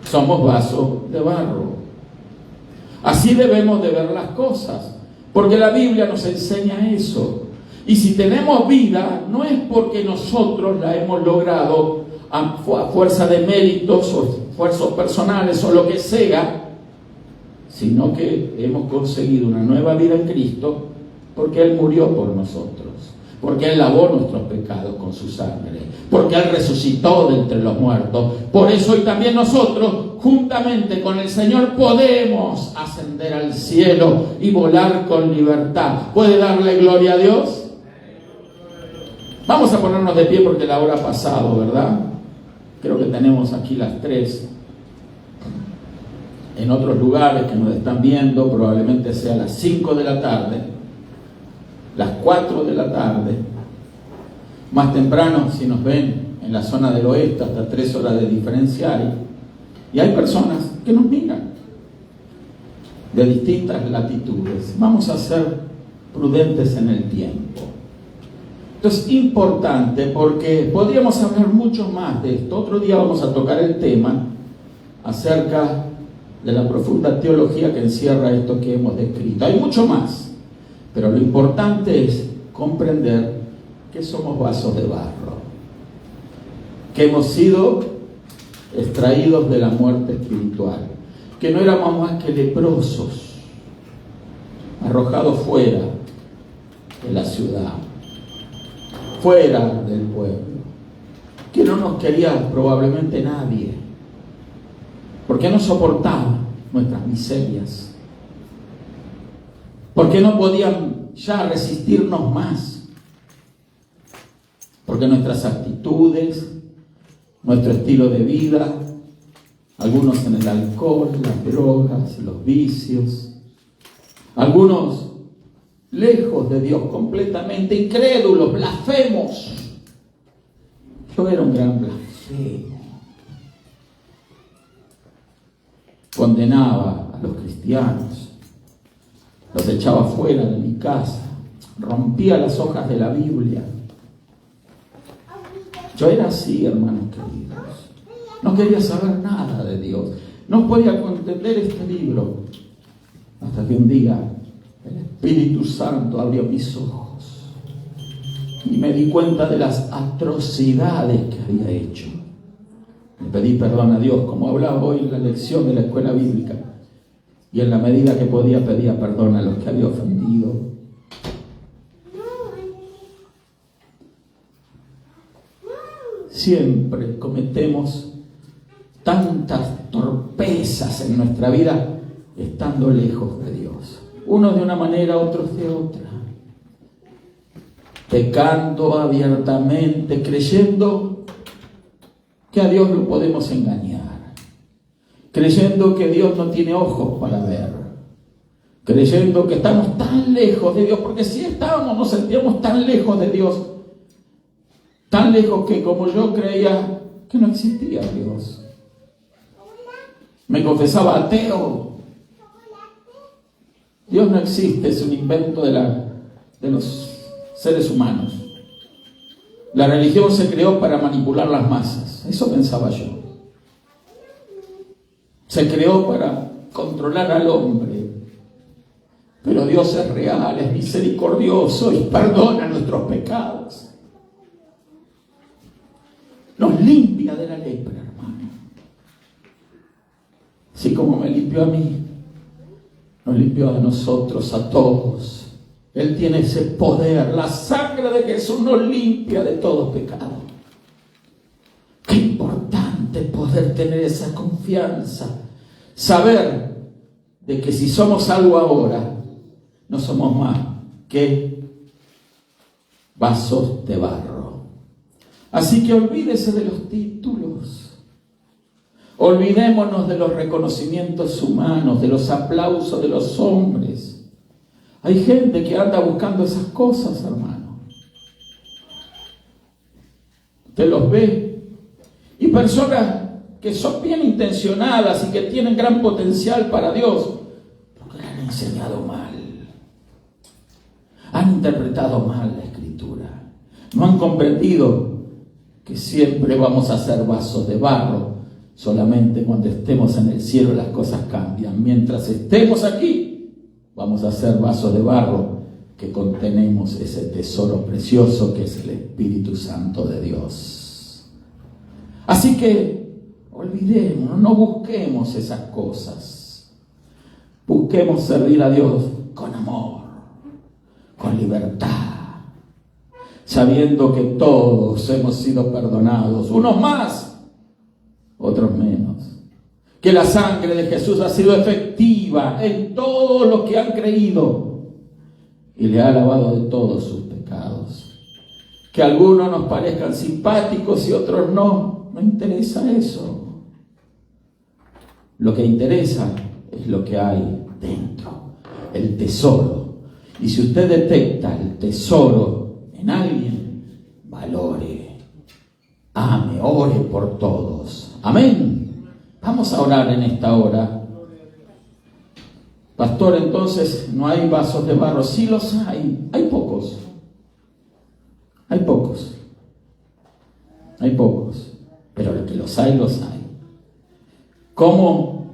A: Somos vasos de barro. Así debemos de ver las cosas, porque la Biblia nos enseña eso. Y si tenemos vida, no es porque nosotros la hemos logrado a fuerza de méritos o esfuerzos personales o lo que sea, sino que hemos conseguido una nueva vida en Cristo porque Él murió por nosotros, porque Él lavó nuestros pecados con su sangre, porque Él resucitó de entre los muertos. Por eso hoy también nosotros, juntamente con el Señor, podemos ascender al cielo y volar con libertad. ¿Puede darle gloria a Dios? Vamos a ponernos de pie porque la hora ha pasado, ¿verdad? Creo que tenemos aquí las 3. en otros lugares que nos están viendo, probablemente sea las 5 de la tarde, las 4 de la tarde, más temprano si nos ven en la zona del oeste, hasta 3 horas de diferencia hay, y hay personas que nos miran de distintas latitudes. Vamos a ser prudentes en el tiempo. Esto es importante porque podríamos hablar mucho más de esto. Otro día vamos a tocar el tema acerca de la profunda teología que encierra esto que hemos descrito. Hay mucho más, pero lo importante es comprender que somos vasos de barro, que hemos sido extraídos de la muerte espiritual, que no éramos más que leprosos, arrojados fuera de la ciudad, fuera del pueblo, que no nos quería probablemente nadie, porque no soportaba nuestras miserias, porque no podían ya resistirnos más, porque nuestras actitudes, nuestro estilo de vida, algunos en el alcohol, las drogas, los vicios, algunos lejos de Dios, completamente incrédulos, blasfemos. Yo era un gran blasfemo. Condenaba a los cristianos, los echaba fuera de mi casa, rompía las hojas de la Biblia. Yo era así, hermanos queridos. No quería saber nada de Dios. No podía comprender este libro. Hasta que un día el Espíritu Santo abrió mis ojos y me di cuenta de las atrocidades que había hecho. Le pedí perdón a Dios, como hablaba hoy en la lección de la escuela bíblica. Y en la medida que podía, pedía perdón a los que había ofendido. Siempre cometemos tantas torpezas en nuestra vida estando lejos de Dios. Unos de una manera, otros de otra. Pecando abiertamente, creyendo que a Dios lo podemos engañar. Creyendo que Dios no tiene ojos para ver. Creyendo que estamos tan lejos de Dios, porque si estábamos, nos sentíamos tan lejos de Dios, tan lejos que como yo creía que no existía Dios. Me confesaba ateo. Dios no existe, es un invento de los seres humanos. La religión se creó para manipular las masas, eso pensaba yo. Se creó para controlar al hombre. Pero Dios es real, es misericordioso y perdona nuestros pecados. Nos limpia de la lepra, hermano. Así como me limpió a mí, nos limpió a nosotros, a todos. Él tiene ese poder. La sangre de Jesús nos limpia de todo pecado. Qué importante poder tener esa confianza. Saber de que si somos algo ahora, no somos más que vasos de barro. Así que olvídese de los títulos. Olvidémonos de los reconocimientos humanos, de los aplausos de los hombres. Hay gente que anda buscando esas cosas, hermano. Usted los ve. Y personas que son bien intencionadas y que tienen gran potencial para Dios, porque le han enseñado mal. Han interpretado mal la Escritura. No han comprendido que siempre vamos a ser vasos de barro. Solamente cuando estemos en el cielo las cosas cambian. Mientras estemos aquí, vamos a ser vasos de barro que contenemos ese tesoro precioso que es el Espíritu Santo de Dios. Así que olvidémonos, no busquemos esas cosas. Busquemos servir a Dios con amor, con libertad, sabiendo que todos hemos sido perdonados, unos más, otros menos. Que la sangre de Jesús ha sido efectiva en todos los que han creído y le ha lavado de todos sus pecados. Que algunos nos parezcan simpáticos y otros no interesa eso. Lo que interesa es lo que hay dentro, el tesoro. Y si usted detecta el tesoro en alguien, valore, ame, ore por todos. Amén. Vamos a orar en esta hora. Pastor, entonces no hay vasos de barro. Sí los hay. Hay pocos. Hay pocos. Hay pocos. Pero lo que los hay, los hay. ¿Cómo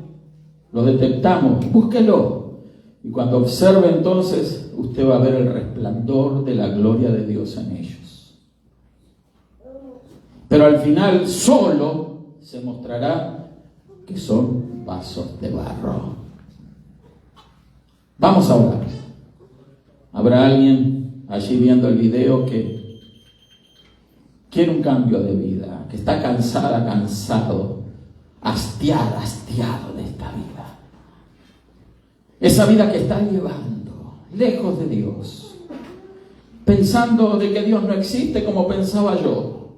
A: lo detectamos? Búsquelo. Y cuando observe entonces, usted va a ver el resplandor de la gloria de Dios en ellos. Pero al final solo se mostrará que son vasos de barro. Vamos a orar. Habrá alguien allí viendo el video que quiere un cambio de vida, que está cansada, cansado, hastiado de esta vida. Esa vida que está llevando lejos de Dios, pensando de que Dios no existe como pensaba yo,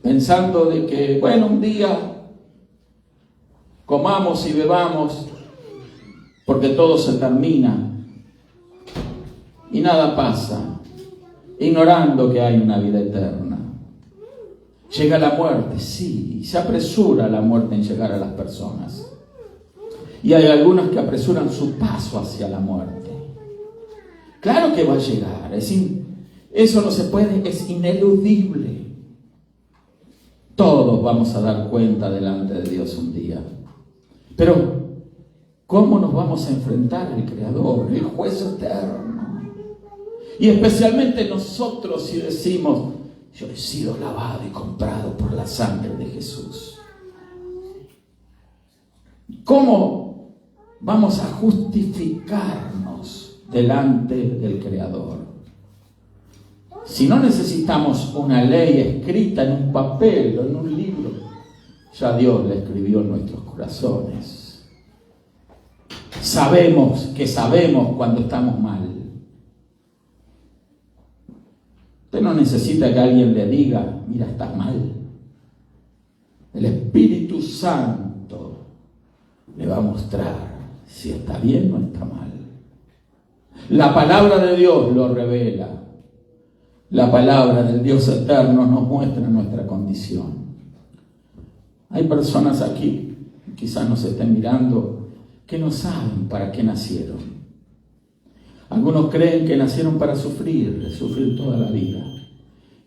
A: pensando de que, bueno, un día comamos y bebamos porque todo se termina y nada pasa, ignorando que hay una vida eterna. Llega la muerte, sí, se apresura la muerte en llegar a las personas. Y hay algunas que apresuran su paso hacia la muerte. Claro que va a llegar, eso no se puede, es ineludible. Todos vamos a dar cuenta delante de Dios un día. Pero ¿cómo nos vamos a enfrentar al Creador, el juez eterno? Y especialmente nosotros si decimos, yo he sido lavado y comprado por la sangre de Jesús. ¿Cómo vamos a justificarnos delante del Creador? Si no necesitamos una ley escrita en un papel o en un libro, ya Dios la escribió en nuestros corazones. Sabemos cuando estamos mal. Usted no necesita que alguien le diga, mira, estás mal. El Espíritu Santo le va a mostrar si está bien o está mal. La palabra de Dios lo revela. La palabra del Dios eterno nos muestra nuestra condición. Hay personas aquí, quizás nos estén mirando, que no saben para qué nacieron. Algunos creen que nacieron para sufrir toda la vida.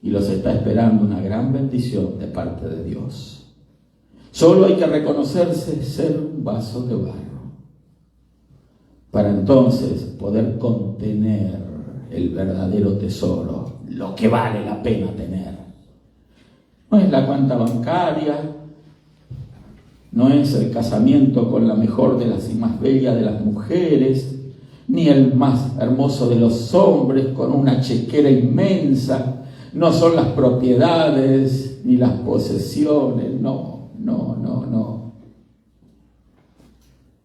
A: Y los está esperando una gran bendición de parte de Dios. Solo hay que reconocerse ser un vaso de barro, para entonces poder contener el verdadero tesoro, lo que vale la pena tener. No es la cuenta bancaria, no es el casamiento con la mejor de las y más bella de las mujeres, ni el más hermoso de los hombres con una chequera inmensa, no son las propiedades ni las posesiones, no.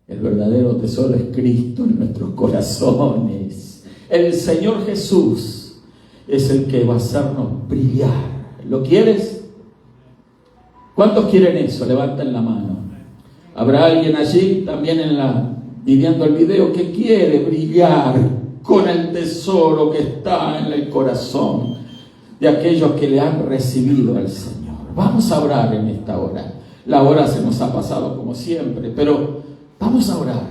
A: El verdadero tesoro es Cristo en nuestros corazones. El Señor Jesús es el que va a hacernos brillar. ¿Lo quieres? ¿Cuántos quieren eso? Levanten la mano. Habrá alguien allí también viviendo el video que quiere brillar con el tesoro que está en el corazón de aquellos que le han recibido al Señor. Vamos a orar en esta hora. La hora se nos ha pasado como siempre, pero vamos a orar.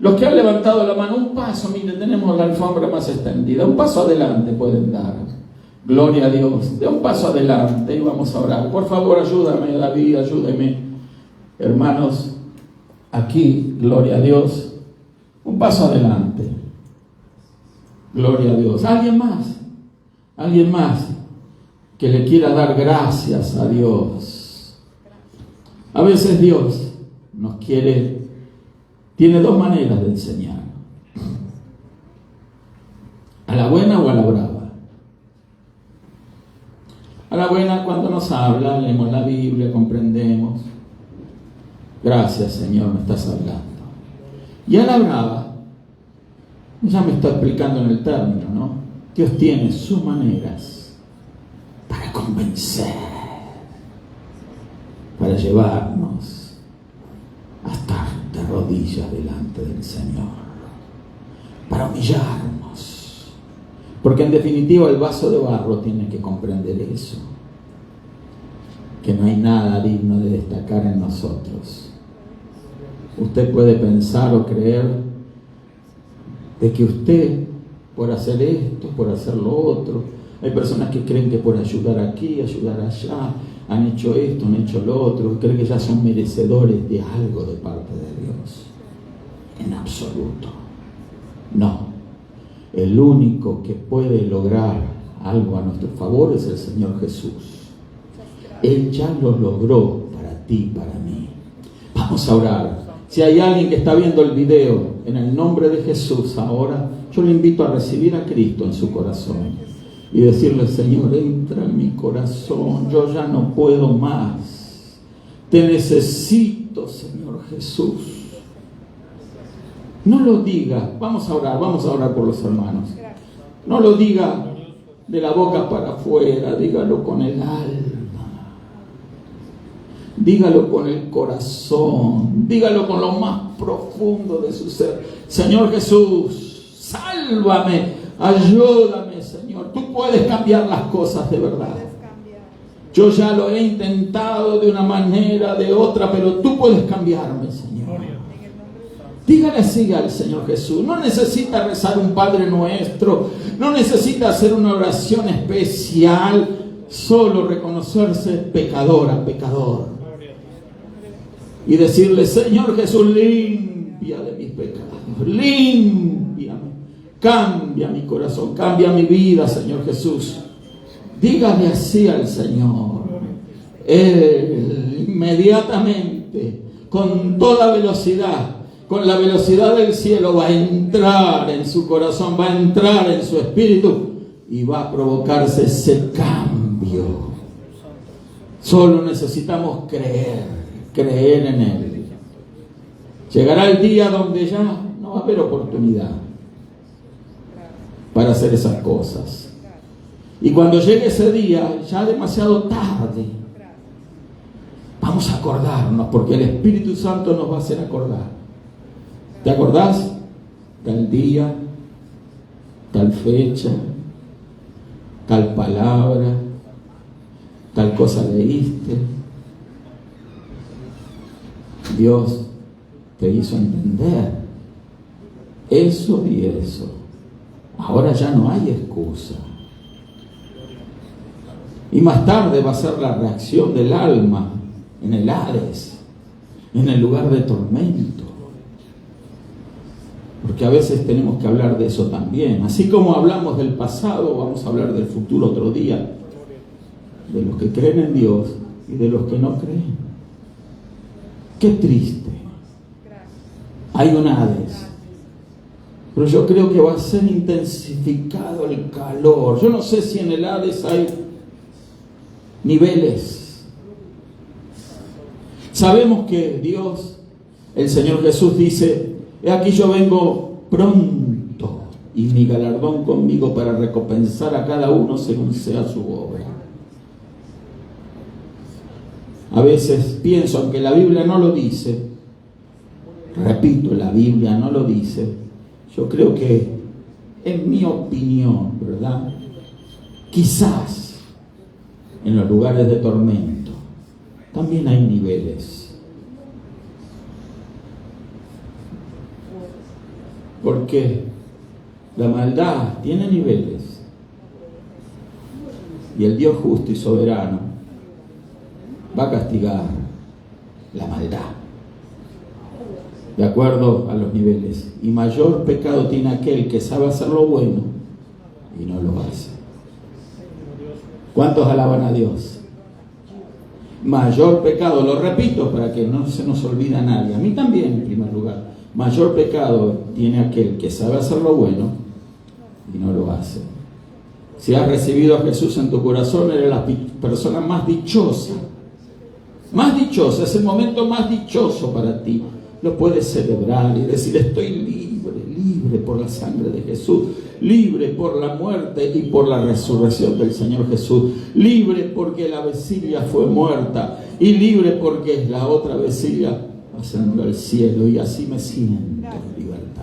A: Los que han levantado la mano, un paso, miren, tenemos la alfombra más extendida, un paso adelante pueden dar. Gloria a Dios. De un paso adelante y vamos a orar. Por favor, ayúdame, David, ayúdeme. Hermanos, aquí, gloria a Dios. Un paso adelante. Gloria a Dios. ¿Alguien más? ¿Alguien más que le quiera dar gracias a Dios? A veces Dios nos tiene dos maneras de enseñar. A la buena o a la brava. A la buena, cuando nos habla, leemos la Biblia, comprendemos. Gracias, Señor, me estás hablando. Y a la brava, ya me está explicando en el término, ¿no? Dios tiene sus maneras para convencer, para llevarnos a estar de rodillas delante del Señor, para humillarnos. Porque en definitiva el vaso de barro tiene que comprender eso, que no hay nada digno de destacar en nosotros. Usted puede pensar o creer de que usted, por hacer esto, por hacer lo otro, hay personas que creen que por ayudar aquí, ayudar allá, han hecho esto, han hecho lo otro, creen que ya son merecedores de algo de parte de Dios. En absoluto. No. El único que puede lograr algo a nuestro favor es el Señor Jesús. Él ya lo logró para ti, para mí. Vamos a orar. Si hay alguien que está viendo el video, en el nombre de Jesús ahora, yo le invito a recibir a Cristo en su corazón y decirle: Señor, entra en mi corazón, yo ya no puedo más. Te necesito, Señor Jesús. No lo diga, vamos a orar por los hermanos. No lo diga de la boca para afuera, dígalo con el alma. Dígalo con el corazón, dígalo con lo más profundo de su ser. Señor Jesús, sálvame, ayúdame, Señor. Tú puedes cambiar las cosas de verdad. Yo ya lo he intentado de una manera, de otra, pero tú puedes cambiarme, Señor. Dígale así al Señor Jesús. No necesita rezar un Padre Nuestro, no necesita hacer una oración especial, solo reconocerse pecadora, pecador. Y decirle: Señor Jesús, limpia de mis pecados, límpiame, cambia mi corazón, cambia mi vida, Señor Jesús. Dígale así al Señor. Él inmediatamente, con toda velocidad, con la velocidad del cielo, va a entrar en su corazón, va a entrar en su espíritu y va a provocarse ese cambio. Solo necesitamos creer en Él. Llegará el día donde ya no va a haber oportunidad para hacer esas cosas. Y cuando llegue ese día, ya demasiado tarde, vamos a acordarnos, porque el Espíritu Santo nos va a hacer acordar. ¿Te acordás? Tal día, tal fecha, tal palabra, tal cosa leíste. Dios te hizo entender eso y eso. Ahora ya no hay excusa. Y más tarde va a ser la reacción del alma en el Hades, en el lugar de tormento. Porque a veces tenemos que hablar de eso también. Así como hablamos del pasado, vamos a hablar del futuro otro día. De los que creen en Dios y de los que no creen. Qué triste. Hay un Hades. Pero yo creo que va a ser intensificado el calor. Yo no sé si en el Hades hay niveles. Sabemos que Dios, el Señor Jesús dice: he aquí yo vengo pronto y mi galardón conmigo para recompensar a cada uno según sea su obra. A veces pienso, aunque la Biblia no lo dice, repito, la Biblia no lo dice, yo creo que, en mi opinión, ¿verdad? Quizás en los lugares de tormento también hay niveles. Porque la maldad tiene niveles. Y el Dios justo y soberano va a castigar la maldad de acuerdo a los niveles. Y mayor pecado tiene aquel que sabe hacer lo bueno y no lo hace. ¿Cuántos alaban a Dios? Mayor pecado, lo repito para que no se nos olvide a nadie, a mí también en primer lugar. Mayor pecado tiene aquel que sabe hacer lo bueno y no lo hace. Si has recibido a Jesús en tu corazón, eres la persona más dichosa. Más dichosa, es el momento más dichoso para ti. Lo puedes celebrar y decir: estoy libre por la sangre de Jesús, libre por la muerte y por la resurrección del Señor Jesús, libre porque la vecilla fue muerta y libre porque la otra vecilla ascendió al cielo y así me siento en libertad.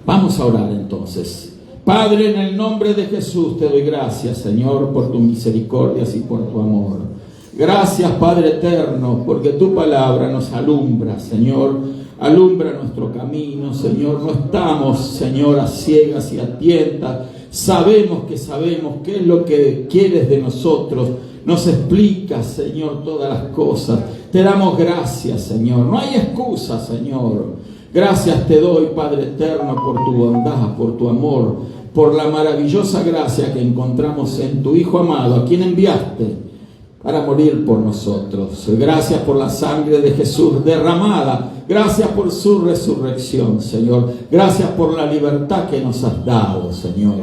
A: Vamos a orar entonces. Padre, en el nombre de Jesús te doy gracias, Señor, por tus misericordias y por tu amor. Gracias, Padre eterno, porque tu palabra nos alumbra, Señor. Alumbra nuestro camino, Señor. No estamos, Señor, a ciegas y a tientas. Sabemos qué es lo que quieres de nosotros. Nos explicas, Señor, todas las cosas. Te damos gracias, Señor. No hay excusa, Señor. Gracias te doy, Padre eterno, por tu bondad, por tu amor, por la maravillosa gracia que encontramos en tu Hijo amado, a quien enviaste para morir por nosotros. Gracias por la sangre de Jesús derramada. Gracias por su resurrección, Señor. Gracias por la libertad que nos has dado, Señor.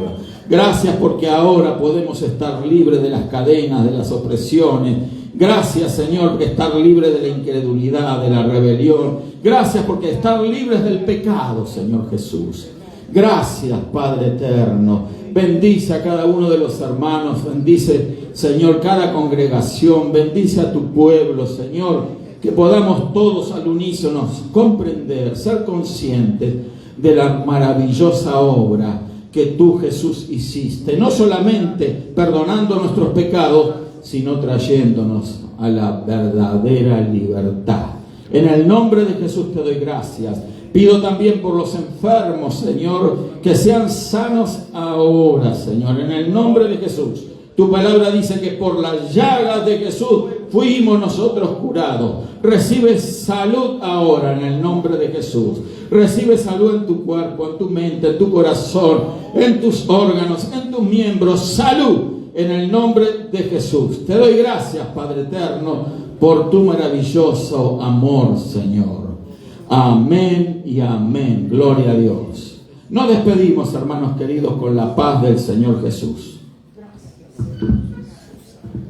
A: Gracias porque ahora podemos estar libres de las cadenas, de las opresiones. Gracias, Señor, que estar libres de la incredulidad, de la rebelión. Gracias porque estar libres del pecado, Señor Jesús. Gracias, Padre eterno. Bendice a cada uno de los hermanos. Bendice, Señor, cada congregación. Bendice a tu pueblo, Señor. Que podamos todos al unísono comprender, ser conscientes de la maravillosa obra que tú, Jesús, hiciste. No solamente perdonando nuestros pecados, sino trayéndonos a la verdadera libertad. En el nombre de Jesús te doy gracias. Pido también por los enfermos, Señor, que sean sanos ahora, Señor, en el nombre de Jesús. Tu palabra dice que por las llagas de Jesús fuimos nosotros curados. Recibe salud ahora en el nombre de Jesús. Recibe salud en tu cuerpo, en tu mente, en tu corazón, en tus órganos, en tus miembros. Salud en el nombre de Jesús. Te doy gracias, Padre eterno, por tu maravilloso amor, Señor. Amén y amén. Gloria a Dios. Nos despedimos, hermanos queridos, con la paz del Señor Jesús.